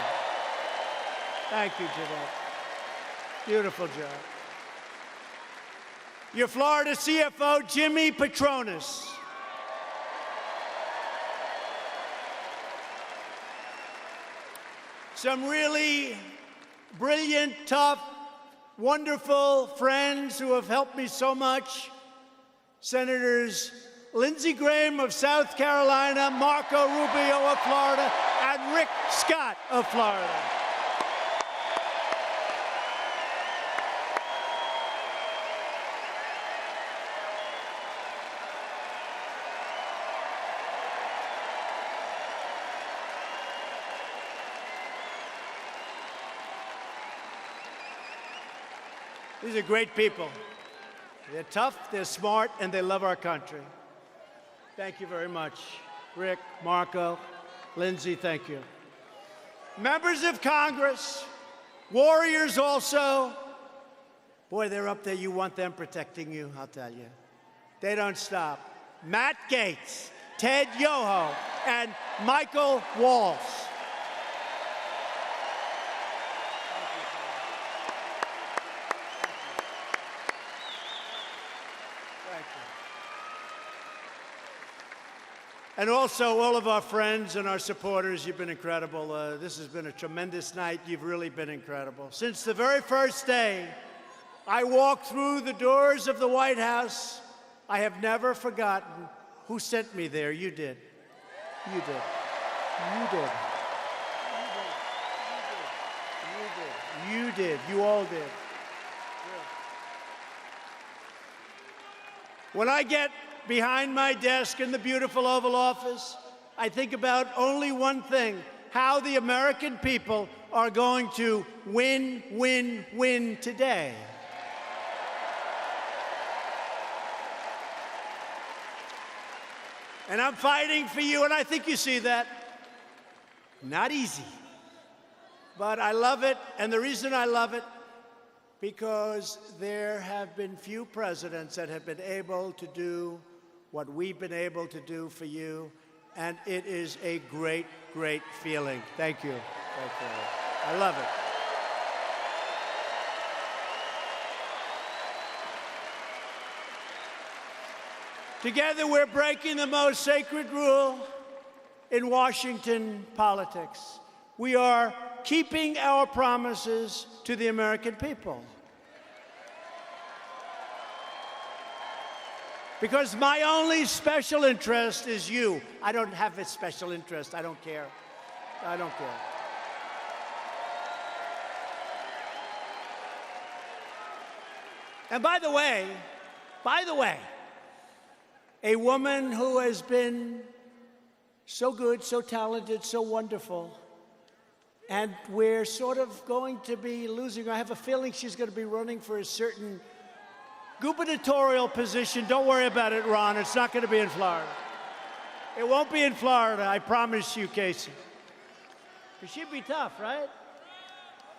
Thank you, Jeanette. Beautiful job. Your Florida CFO, Jimmy Patronis. Some really brilliant, tough, wonderful friends who have helped me so much. Senators Lindsey Graham of South Carolina, Marco Rubio of Florida, and Rick Scott of Florida. These are great people. They're tough, they're smart, and they love our country. Thank you very much. Rick, Marco, Lindsay, thank you. Members of Congress, warriors also. Boy, they're up there. You want them protecting you, I'll tell you. They don't stop. Matt Gaetz, Ted Yoho, and Michael Waltz. And also, all of our friends and our supporters, you've been incredible. This has been a tremendous night. You've really been incredible. Since the very first day I walked through the doors of the White House, I have never forgotten who sent me there. You did. You did. You did. You did. You all did. When I get behind my desk in the beautiful Oval Office, I think about only one thing: how the American people are going to win, win, win today. And I'm fighting for you, and I think you see that. Not easy. But I love it, and the reason I love it, because there have been few presidents that have been able to do what we've been able to do for you, and it is a great, great feeling. Thank you. Thank you. I love it. Together, we're breaking the most sacred rule in Washington politics. We are keeping our promises to the American people. Because my only special interest is you. I don't have a special interest. I don't care. I don't care. And by the way, a woman who has been so good, so talented, so wonderful, and we're sort of going to be losing her. I have a feeling she's going to be running for a certain gubernatorial position. Don't worry about it, Ron. It's not going to be in Florida. It won't be in Florida, I promise you, Casey. She'd be tough, right?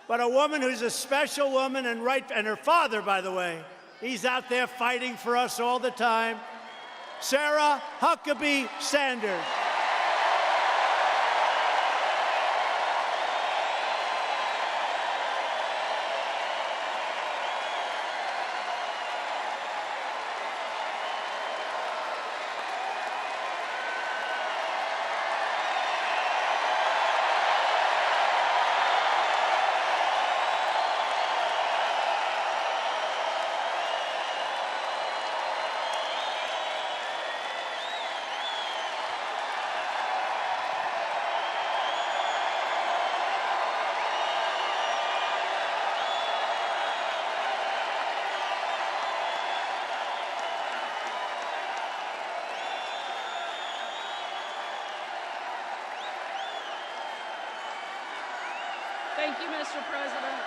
But a woman who's a special woman, and her father, by the way, he's out there fighting for us all the time. Sarah Huckabee Sanders. Thank you, Mr. President.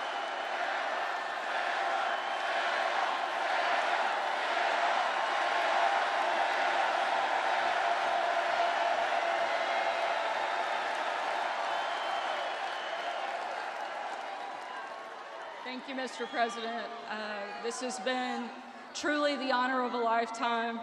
Thank you, Mr. President. This has been truly the honor of a lifetime,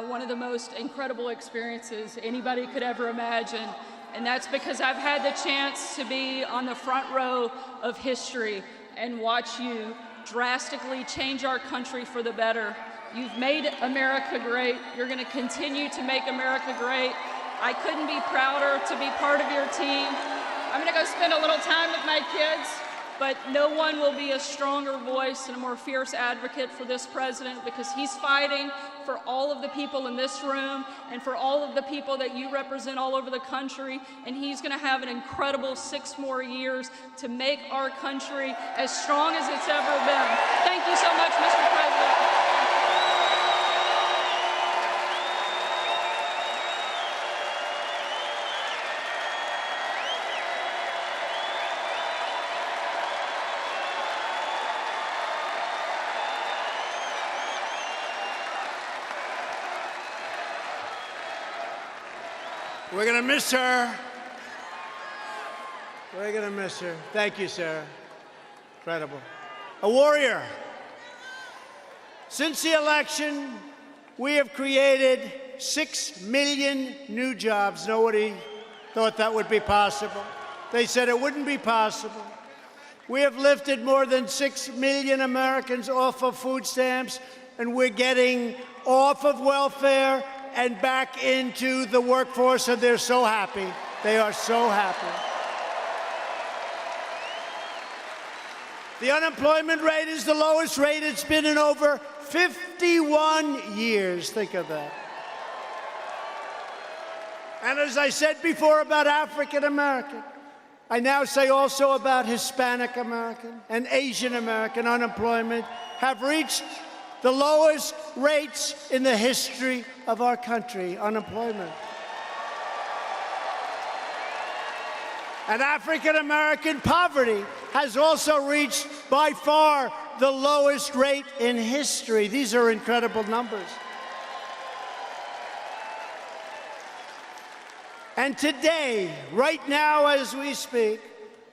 one of the most incredible experiences anybody could ever imagine. And that's because I've had the chance to be on the front row of history and watch you drastically change our country for the better. You've made America great. You're going to continue to make America great. I couldn't be prouder to be part of your team. I'm going to go spend a little time with my kids, but no one will be a stronger voice and a more fierce advocate for this president, because he's fighting for all of the people in this room and for all of the people that you represent all over the country, and he's going to have an incredible 6 more years to make our country as strong as it's ever been. Thank you so much, Mr. President. We're going to miss her. We're going to miss her. Thank you, Sarah. Incredible. A warrior. Since the election, we have created 6 million new jobs. Nobody thought that would be possible. They said it wouldn't be possible. We have lifted more than 6 million Americans off of food stamps, and we're getting off of welfare and back into the workforce, and they're so happy. They are so happy. The unemployment rate is the lowest rate it's been in over 51 years. Think of that. And as I said before about African American, I now say also about Hispanic American and Asian American unemployment have reached the lowest rates in the history of our country, unemployment. And African American poverty has also reached by far the lowest rate in history. These are incredible numbers. And today, right now as we speak,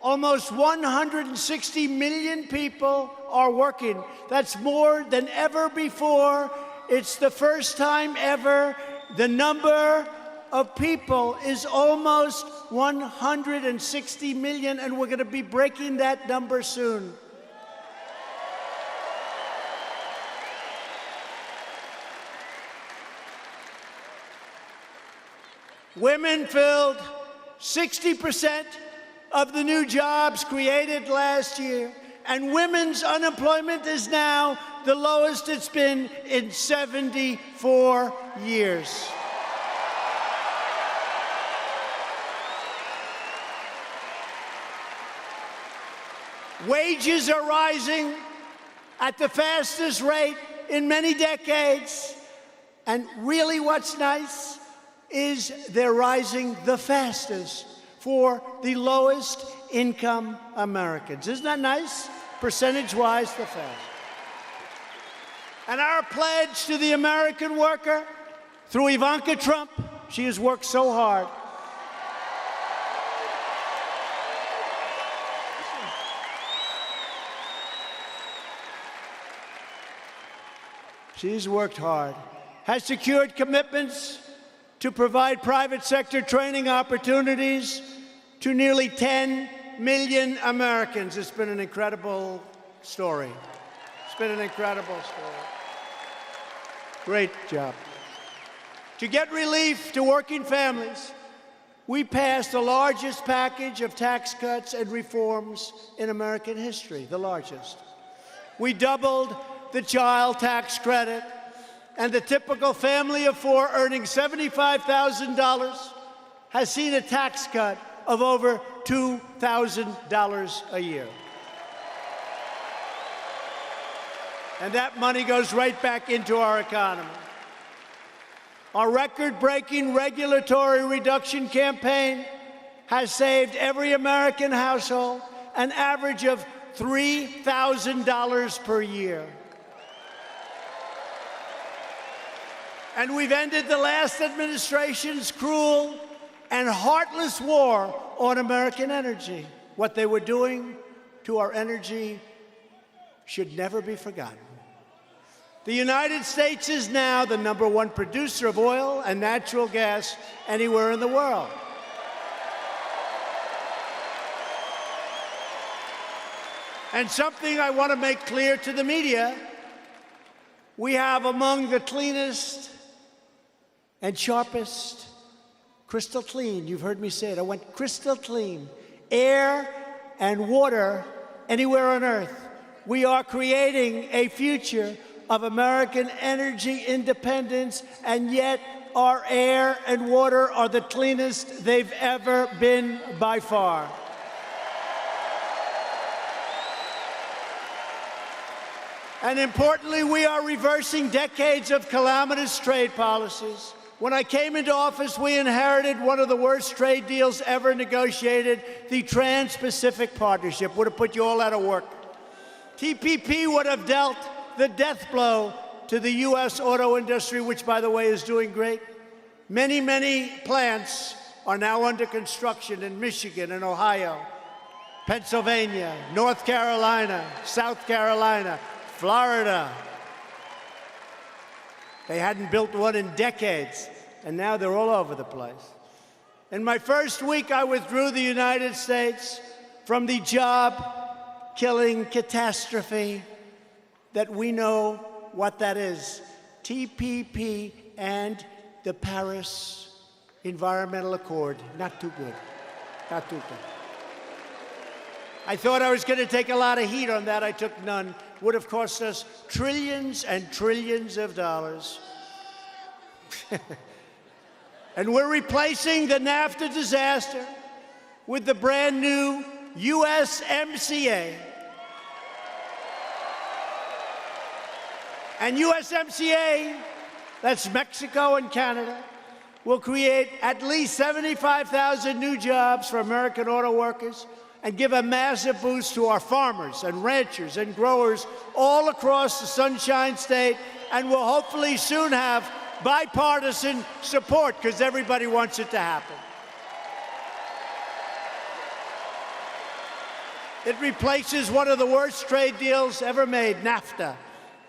almost 160 million people are working. That's more than ever before. It's the first time ever the number of people is almost 160 million, and we're going to be breaking that number soon. Women filled 60% of the new jobs created last year, and women's unemployment is now the lowest it's been in 74 years. Wages are rising at the fastest rate in many decades, and really what's nice is they're rising the fastest for the lowest income Americans. Isn't that nice? Percentage-wise, the fastest. And our pledge to the American worker through Ivanka Trump, she has worked so hard. She's worked hard, has secured commitments to provide private sector training opportunities to nearly 10 million Americans. It's been an incredible story. It's been an incredible story. Great job. To get relief to working families, we passed the largest package of tax cuts and reforms in American history, the largest. We doubled the child tax credit, and the typical family of four earning $75,000 has seen a tax cut of over $2,000 a year. And that money goes right back into our economy. Our record-breaking regulatory reduction campaign has saved every American household an average of $3,000 per year. And we've ended the last administration's cruel and heartless war on American energy. What they were doing to our energy should never be forgotten. The United States is now the #1 producer of oil and natural gas anywhere in the world. And something I want to make clear to the media, we have among the cleanest and sharpest, crystal clean, you've heard me say it, I went crystal clean, air and water anywhere on Earth. We are creating a future of American energy independence, and yet our air and water are the cleanest they've ever been by far. And importantly, we are reversing decades of calamitous trade policies. When I came into office, we inherited one of the worst trade deals ever negotiated, the Trans-Pacific Partnership. Would have put you all out of work. TPP would have dealt the death blow to the U.S. auto industry, which, by the way, is doing great. Many, many plants are now under construction in Michigan and Ohio, Pennsylvania, North Carolina, South Carolina, Florida. They hadn't built one in decades, and now they're all over the place. In my first week, I withdrew the United States from the job-killing catastrophe that we know what that is, TPP and the Paris Environmental Accord. Not too good. Not too good. I thought I was going to take a lot of heat on that. I took none. Would have cost us trillions and trillions of dollars. And we're replacing the NAFTA disaster with the brand new USMCA. And USMCA, that's Mexico and Canada, will create at least 75,000 new jobs for American auto workers and give a massive boost to our farmers and ranchers and growers all across the Sunshine State, and will hopefully soon have bipartisan support because everybody wants it to happen. It replaces one of the worst trade deals ever made, NAFTA.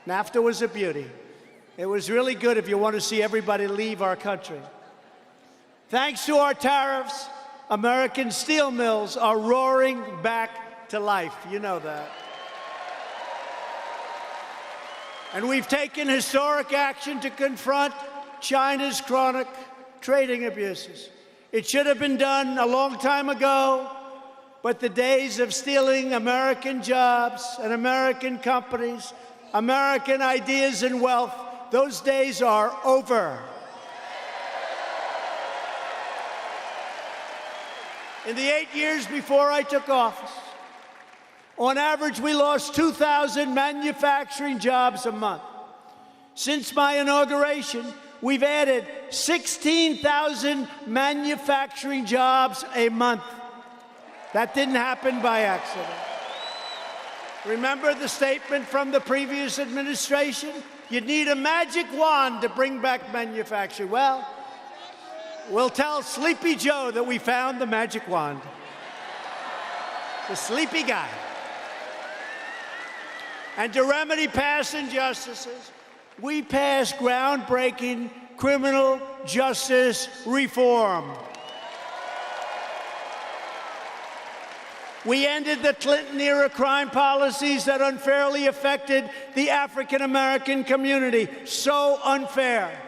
NAFTA was a beauty. It was really good if you want to see everybody leave our country. Thanks to our tariffs, American steel mills are roaring back to life. You know that. And we've taken historic action to confront China's chronic trading abuses. It should have been done a long time ago, but the days of stealing American jobs and American companies, American ideas and wealth, those days are over. In the 8 years before I took office, on average, we lost 2,000 manufacturing jobs a month. Since my inauguration, we've added 16,000 manufacturing jobs a month. That didn't happen by accident. Remember the statement from the previous administration? You'd need a magic wand to bring back manufacturing. Well, we'll tell Sleepy Joe that we found the magic wand. The sleepy guy. And to remedy past injustices, we passed groundbreaking criminal justice reform. We ended the Clinton-era crime policies that unfairly affected the African-American community. So unfair.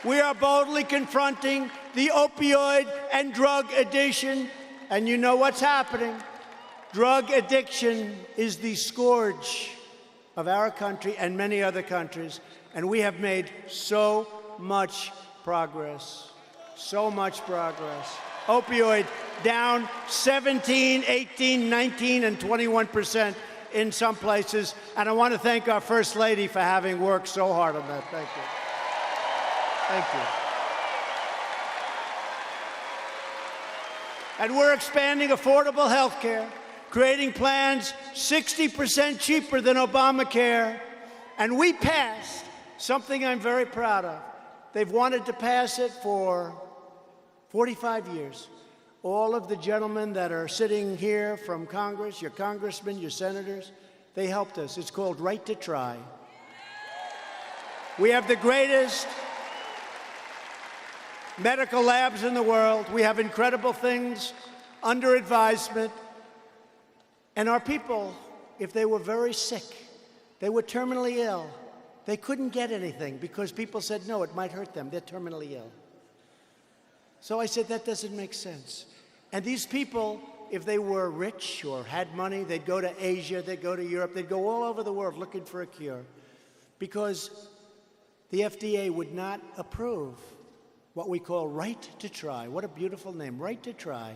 We are boldly confronting the opioid and drug addiction, and you know what's happening. Drug addiction is the scourge of our country and many other countries, and we have made so much progress. So much progress. Opioid down 17, 18, 19, and 21% in some places, and I want to thank our First Lady for having worked so hard on that. Thank you. Thank you. And we're expanding affordable health care, creating plans 60% cheaper than Obamacare. And we passed something I'm very proud of. They've wanted to pass it for 45 years. All of the gentlemen that are sitting here from Congress, your congressmen, your senators, they helped us. It's called Right to Try. We have the greatest medical labs in the world. We have incredible things under advisement. And our people, if they were very sick, they were terminally ill, they couldn't get anything because people said, no, it might hurt them. They're terminally ill. So I said, that doesn't make sense. And these people, if they were rich or had money, they'd go to Asia, they'd go to Europe, they'd go all over the world looking for a cure because the FDA would not approve what we call Right to Try. What a beautiful name, Right to Try.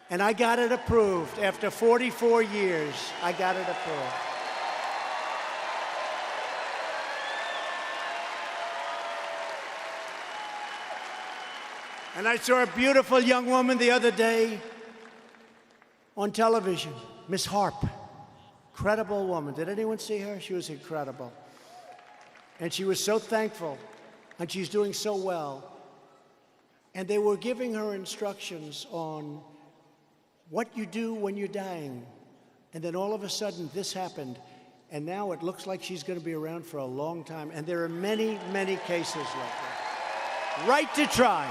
And I got it approved. After 44 years, I got it approved. And I saw a beautiful young woman the other day on television, Miss Harp. Incredible woman. Did anyone see her? She was incredible. And she was so thankful, and she's doing so well. And they were giving her instructions on what you do when you're dying. And then all of a sudden, this happened. And now it looks like she's going to be around for a long time. And there are many, many cases like that. Right to try.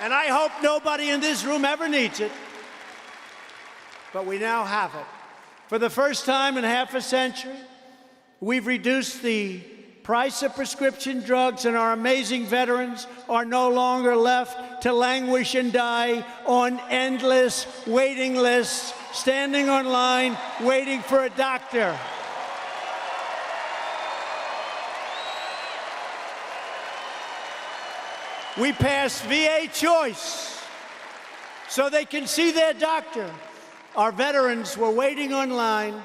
And I hope nobody in this room ever needs it. But we now have it. For the first time in half a century, we've reduced the price of prescription drugs, and our amazing veterans are no longer left to languish and die on endless waiting lists, standing online, waiting for a doctor. We passed VA choice so they can see their doctor. Our veterans were waiting online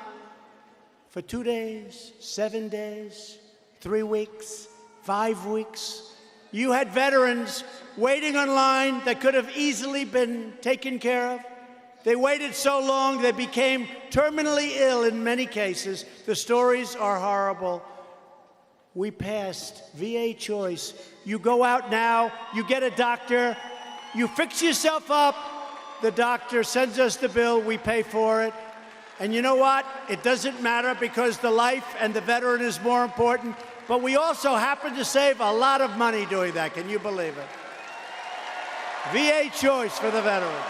for 2 days, 7 days, 3 weeks, 5 weeks. You had veterans waiting online that could have easily been taken care of. They waited so long they became terminally ill in many cases. The stories are horrible. We passed VA choice. You go out now, you get a doctor, you fix yourself up, the doctor sends us the bill, we pay for it. And you know what? It doesn't matter because the life and the veteran is more important. But we also happen to save a lot of money doing that. Can you believe it? VA choice for the veteran.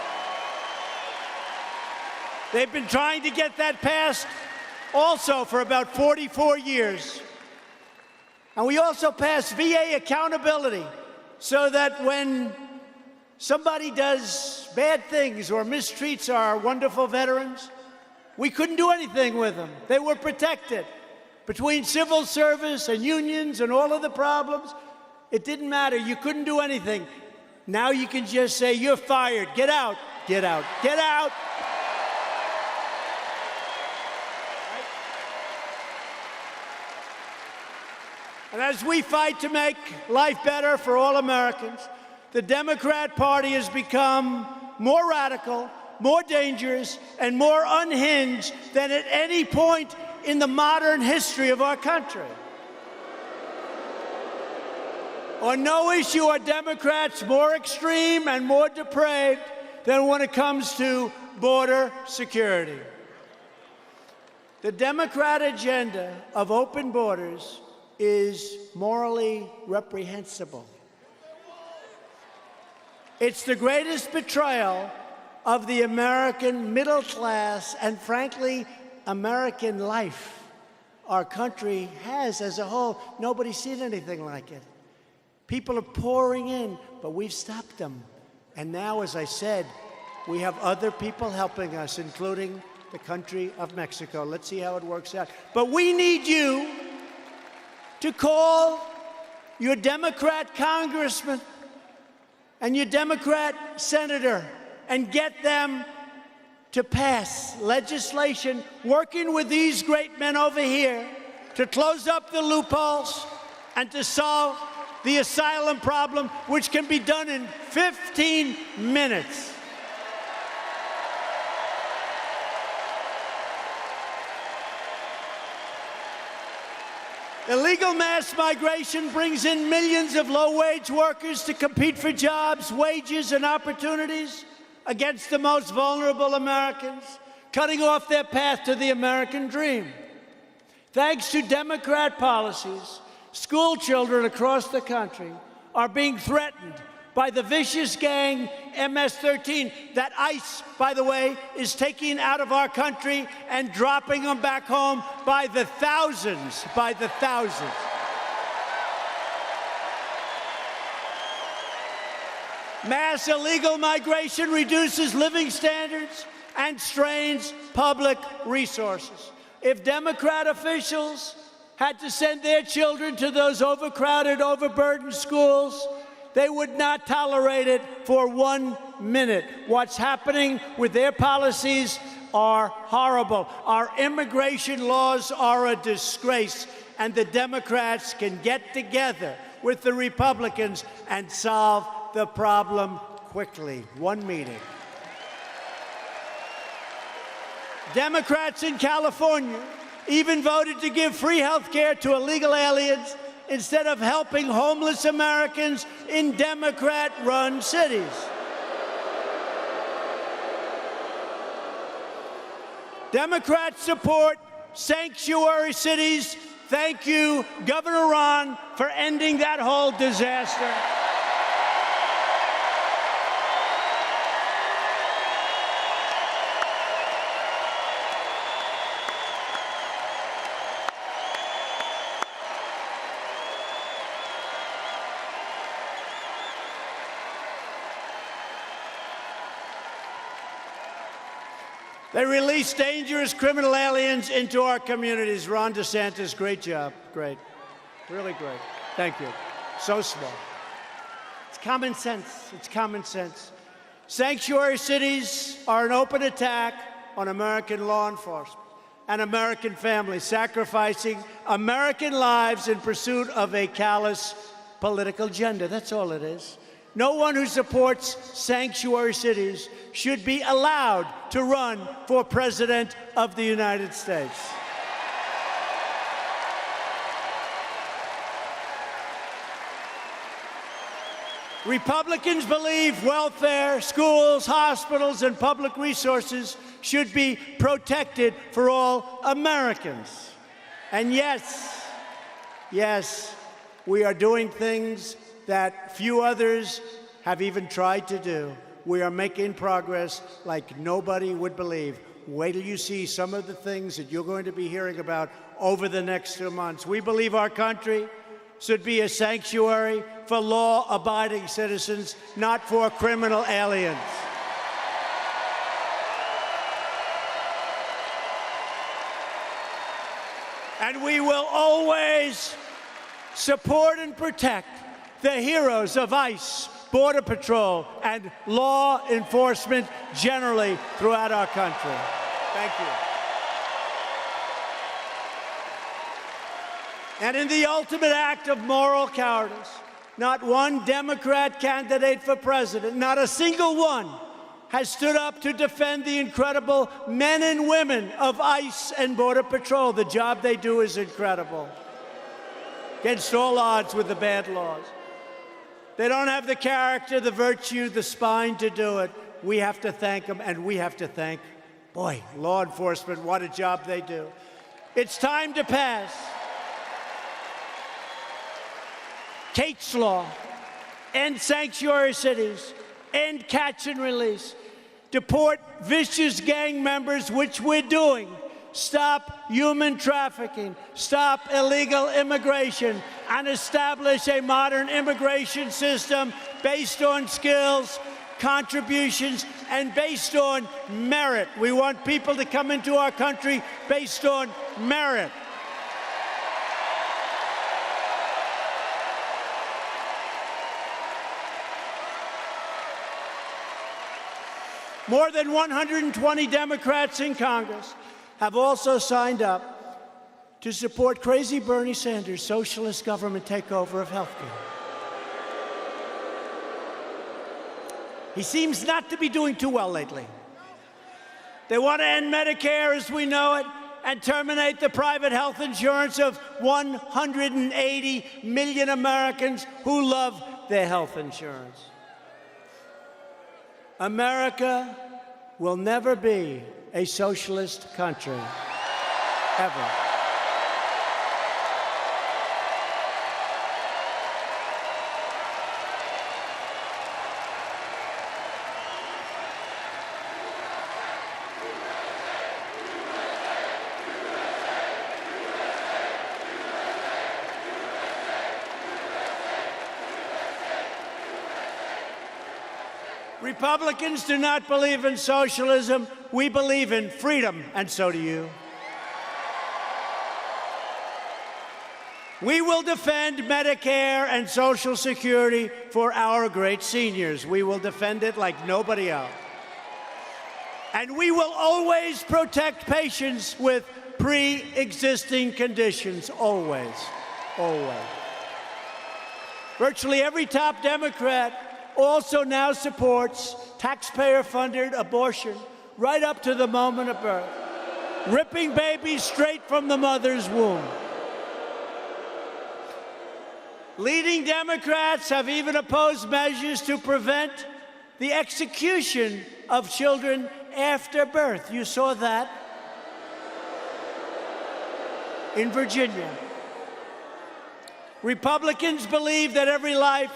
They've been trying to get that passed also for about 44 years. And we also passed VA accountability so that when somebody does bad things or mistreats our wonderful veterans, we couldn't do anything with them. They were protected. Between civil service and unions and all of the problems, it didn't matter. You couldn't do anything. Now you can just say, you're fired. Get out. Get out. Get out. And as we fight to make life better for all Americans, the Democrat Party has become more radical, more dangerous, and more unhinged than at any point in the modern history of our country. On no issue are Democrats more extreme and more depraved than when it comes to border security. The Democrat agenda of open borders is morally reprehensible. It's the greatest betrayal of the American middle class and, frankly, American life our country has as a whole. Nobody's seen anything like it. People are pouring in, but we've stopped them. And now, as I said, we have other people helping us, including the country of Mexico. Let's see how it works out. But we need you to call your Democrat congressman and your Democrat senator and get them to pass legislation working with these great men over here to close up the loopholes and to solve the asylum problem, which can be done in 15 minutes. Illegal mass migration brings in millions of low-wage workers to compete for jobs, wages, and opportunities against the most vulnerable Americans, cutting off their path to the American dream. Thanks to Democrat policies, school children across the country are being threatened by the vicious gang MS-13 that ICE, by the way, is taking out of our country and dropping them back home by the thousands, Mass illegal migration reduces living standards and strains public resources. If Democrat officials had to send their children to those overcrowded, overburdened schools, they would not tolerate it for 1 minute. What's happening with their policies are horrible. Our immigration laws are a disgrace, and the Democrats can get together with the Republicans and solve the problem quickly. One meeting. Democrats in California even voted to give free health care to illegal aliens instead of helping homeless Americans in Democrat-run cities. Democrats support sanctuary cities. Thank you, Governor Ron, for ending that whole disaster. They release dangerous criminal aliens into our communities. Ron DeSantis, great job. Great. Really great. Thank you. So small. It's common sense. It's common sense. Sanctuary cities are an open attack on American law enforcement and American families, sacrificing American lives in pursuit of a callous political agenda. That's all it is. No one who supports sanctuary cities should be allowed to run for President of the United States. Republicans believe welfare, schools, hospitals, and public resources should be protected for all Americans. And yes, we are doing things that few others have even tried to do. We are making progress like nobody would believe. Wait till you see some of the things that you're going to be hearing about over the next 2 months. We believe our country should be a sanctuary for law-abiding citizens, not for criminal aliens. And we will always support and protect the heroes of ICE, Border Patrol, and law enforcement generally throughout our country. Thank you. And in the ultimate act of moral cowardice, not one Democrat candidate for president, not a single one, has stood up to defend the incredible men and women of ICE and Border Patrol. The job they do is incredible, against all odds with the bad laws. They don't have the character, the virtue, the spine to do it. We have to thank them, and we have to thank, boy, law enforcement. What a job they do. It's time to pass Kate's Law, end sanctuary cities, end catch and release, deport vicious gang members, which we're doing, stop human trafficking, stop illegal immigration, and establish a modern immigration system based on skills, contributions, and based on merit. We want people to come into our country based on merit. More than 120 Democrats in Congress have also signed up to support crazy Bernie Sanders' socialist government takeover of healthcare. He seems not to be doing too well lately. They want to end Medicare as we know it and terminate the private health insurance of 180 million Americans who love their health insurance. America will never be a socialist country, ever. Republicans do not believe in socialism. We believe in freedom, and so do you. We will defend Medicare and Social Security for our great seniors. We will defend it like nobody else. And we will always protect patients with pre-existing conditions, always, always. Virtually every top Democrat also now supports taxpayer-funded abortion right up to the moment of birth. ripping babies straight from the mother's womb. Leading Democrats have even opposed measures to prevent the execution of children after birth. You saw that in Virginia. Republicans believe that every life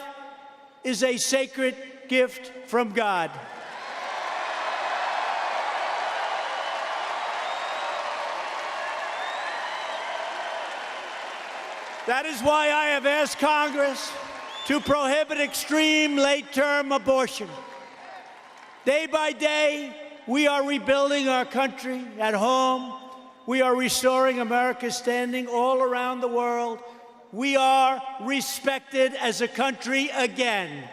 is a sacred gift from God. That is why I have asked Congress to prohibit extreme late-term abortion. Day by day, we are rebuilding our country at home. We are restoring America's standing all around the world. We are respected as a country again.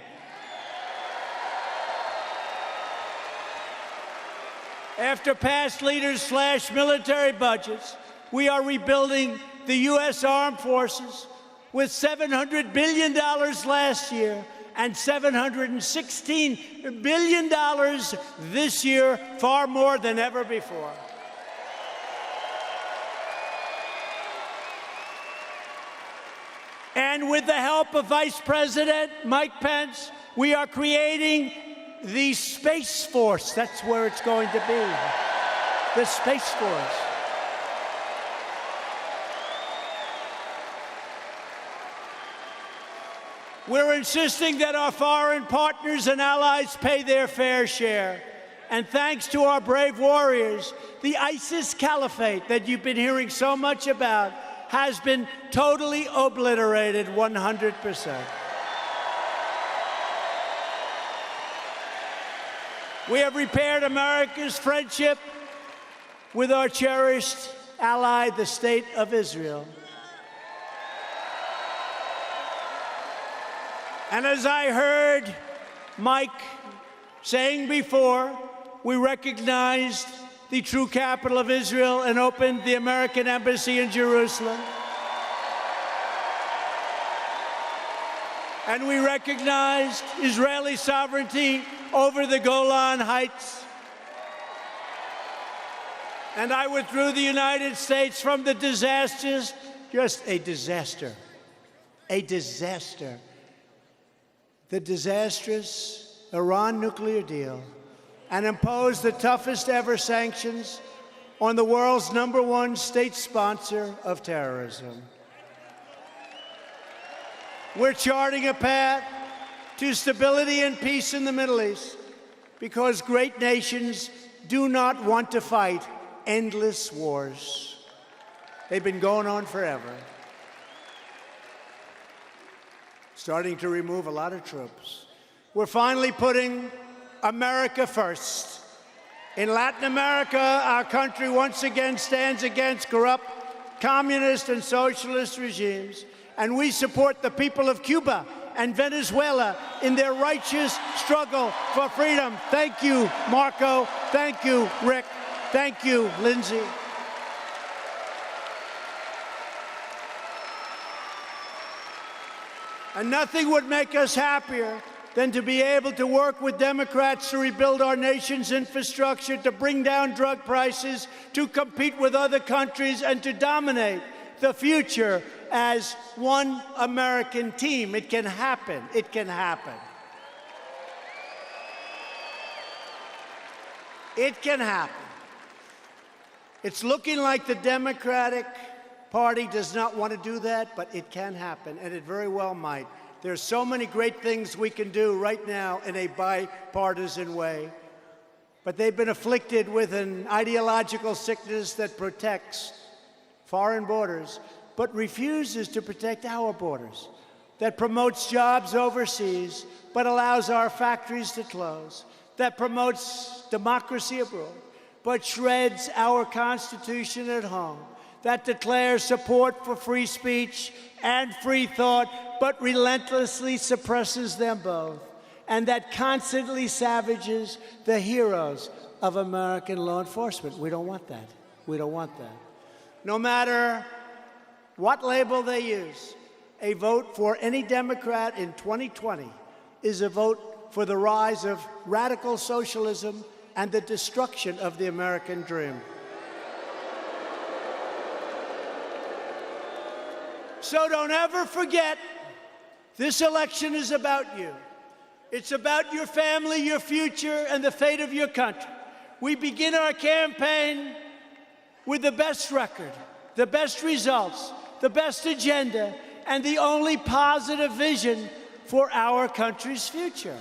After past leaders slashed military budgets, we are rebuilding the U.S. Armed Forces with $700 billion last year and $716 billion this year, far more than ever before. And with the help of Vice President Mike Pence, we are creating the Space Force. That's where it's going to be, the Space Force. We're insisting that our foreign partners and allies pay their fair share. And thanks to our brave warriors, the ISIS caliphate that you've been hearing so much about has been totally obliterated 100%. We have repaired America's friendship with our cherished ally, the State of Israel. And as I heard Mike saying before, we recognized the true capital of Israel and opened the American embassy in Jerusalem. And we recognized Israeli sovereignty over the Golan Heights. And I withdrew the United States from the disasters, just a disaster, the disastrous Iran nuclear deal, and imposed the toughest ever sanctions on the world's #1 state sponsor of terrorism. We're charting a path to stability and peace in the Middle East because great nations do not want to fight endless wars. They've been going on forever. Starting to remove a lot of troops. We're finally putting America first. In Latin America, our country once again stands against corrupt communist and socialist regimes, and we support the people of Cuba and Venezuela in their righteous struggle for freedom. Thank you, Marco. Thank you, Rick. Thank you, Lindsay. And nothing would make us happier than to be able to work with Democrats to rebuild our nation's infrastructure, to bring down drug prices, to compete with other countries, and to dominate the future as one American team. It can happen. It can happen. It can happen. It's looking like the Democratic Party does not want to do that, but it can happen, and it very well might. There's so many great things we can do right now in a bipartisan way, but they've been afflicted with an ideological sickness that protects foreign borders, but refuses to protect our borders, that promotes jobs overseas, but allows our factories to close, that promotes democracy abroad, but shreds our Constitution at home, that declares support for free speech and free thought, but relentlessly suppresses them both, and that constantly savages the heroes of American law enforcement. We don't want that. We don't want that. No matter what label they use, a vote for any Democrat in 2020 is a vote for the rise of radical socialism and the destruction of the American dream. So don't ever forget, this election is about you. It's about your family, your future, and the fate of your country. We begin our campaign with the best record, the best results, the best agenda, and the only positive vision for our country's future.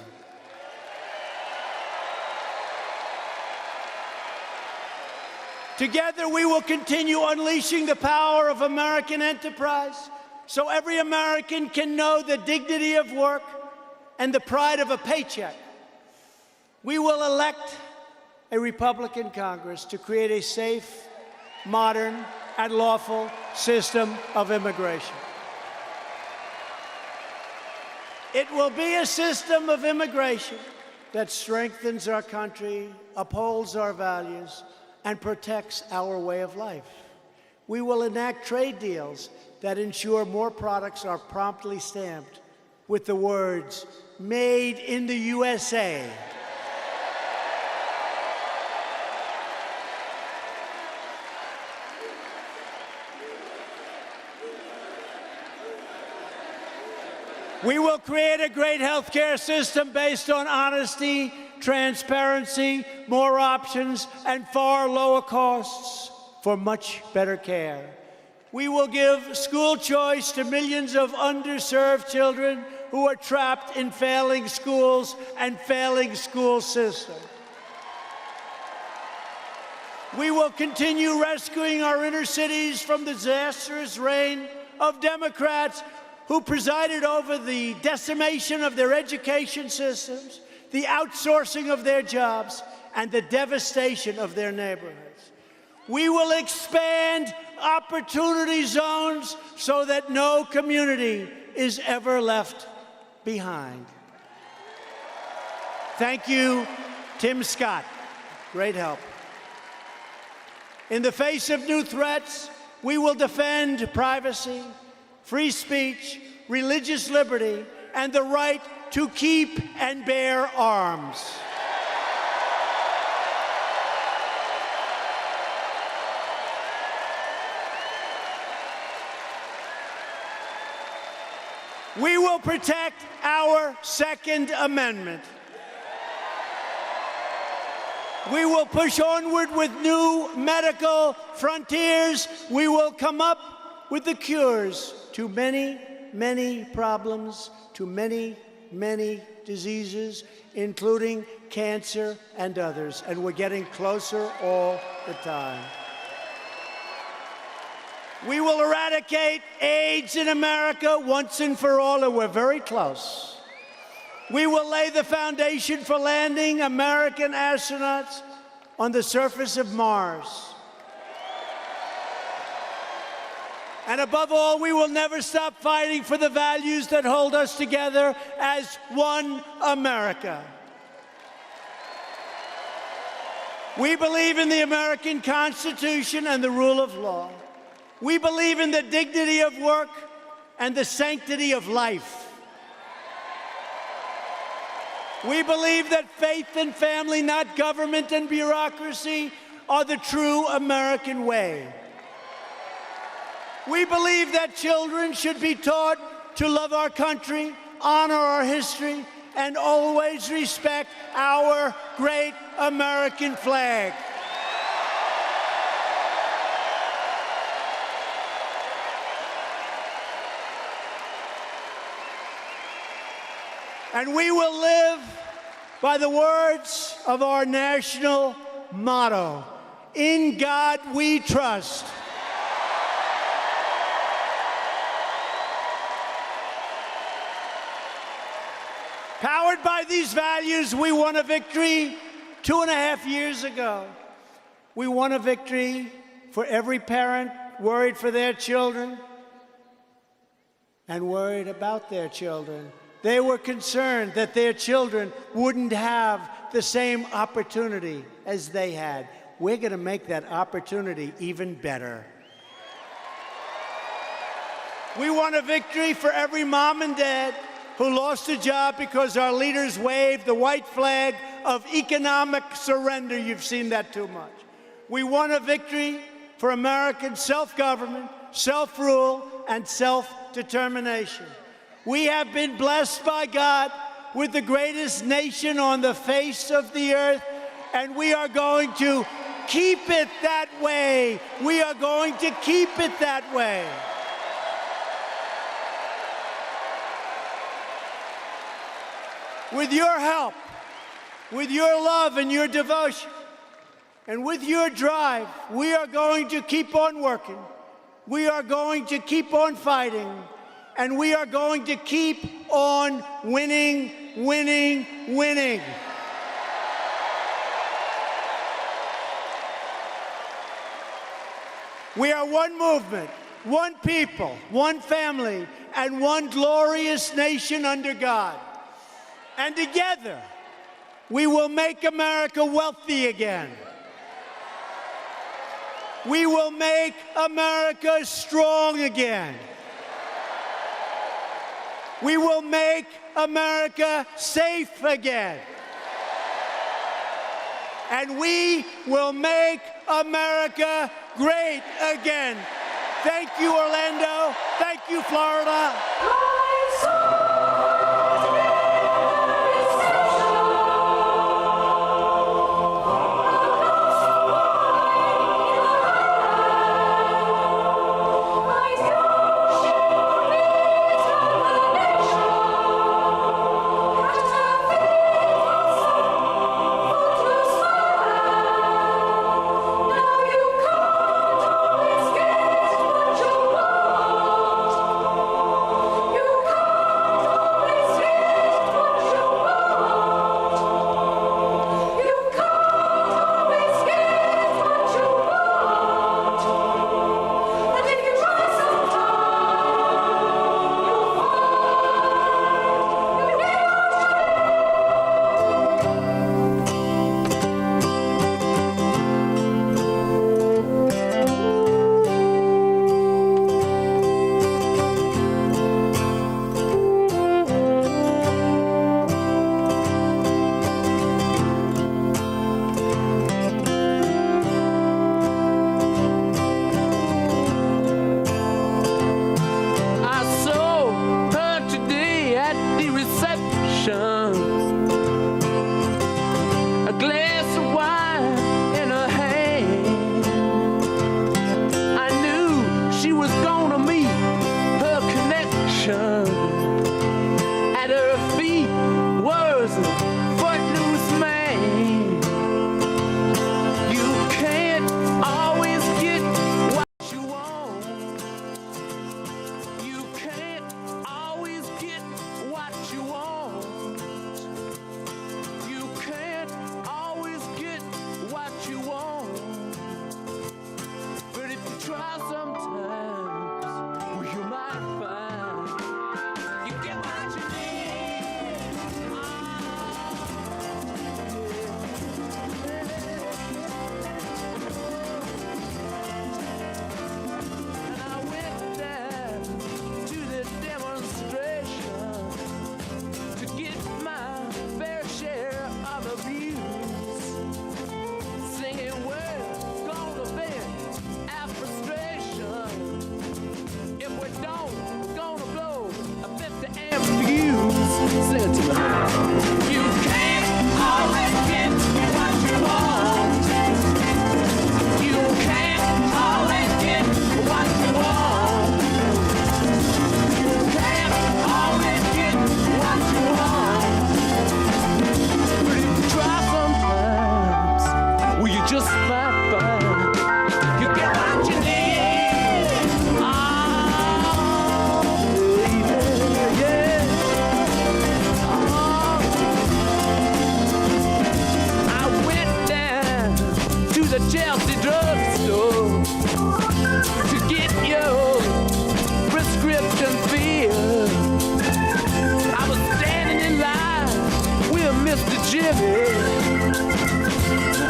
Together, we will continue unleashing the power of American enterprise so every American can know the dignity of work and the pride of a paycheck. We will elect a Republican Congress to create a safe, modern, and lawful system of immigration. It will be a system of immigration that strengthens our country, upholds our values, and protects our way of life. We will enact trade deals that ensure more products are promptly stamped with the words, "Made in the USA." We will create a great healthcare system based on honesty, transparency, more options, and far lower costs for much better care. We will give school choice to millions of underserved children who are trapped in failing schools and failing school systems. We will continue rescuing our inner cities from the disastrous reign of Democrats who presided over the decimation of their education systems, the outsourcing of their jobs, and the devastation of their neighborhoods. We will expand opportunity zones so that no community is ever left behind. Thank you, Tim Scott. Great help. In the face of new threats, we will defend privacy, free speech, religious liberty, and the right to keep and bear arms. We will protect our Second Amendment. We will push onward with new medical frontiers. We will come up with the cures to many, many problems, to many, many diseases, including cancer and others. And we're getting closer all the time. We will eradicate AIDS in America once and for all, and we're very close. We will lay the foundation for landing American astronauts on the surface of Mars. And above all, we will never stop fighting for the values that hold us together as one America. We believe in the American Constitution and the rule of law. We believe in the dignity of work and the sanctity of life. We believe that faith and family, not government and bureaucracy, are the true American way. We believe that children should be taught to love our country, honor our history, and always respect our great American flag. And we will live by the words of our national motto, "In God we trust." Powered by these values, we won a victory 2.5 years ago. We won a victory for every parent worried for their children and worried about their children. They were concerned that their children wouldn't have the same opportunity as they had. We're going to make that opportunity even better. We won a victory for every mom and dad who lost a job because our leaders waved the white flag of economic surrender. You've seen that too much. We won a victory for American self-government, self-rule, and self self-determination. We have been blessed by God with the greatest nation on the face of the earth, and we are going to keep it that way. We are going to keep it that way. With your help, with your love and your devotion, and with your drive, we are going to keep on working. We are going to keep on fighting. And we are going to keep on winning, winning, winning. We are one movement, one people, one family, and one glorious nation under God. And together, we will make America wealthy again. We will make America strong again. We will make America safe again. And we will make America great again. Thank you, Orlando. Thank you, Florida.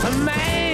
A man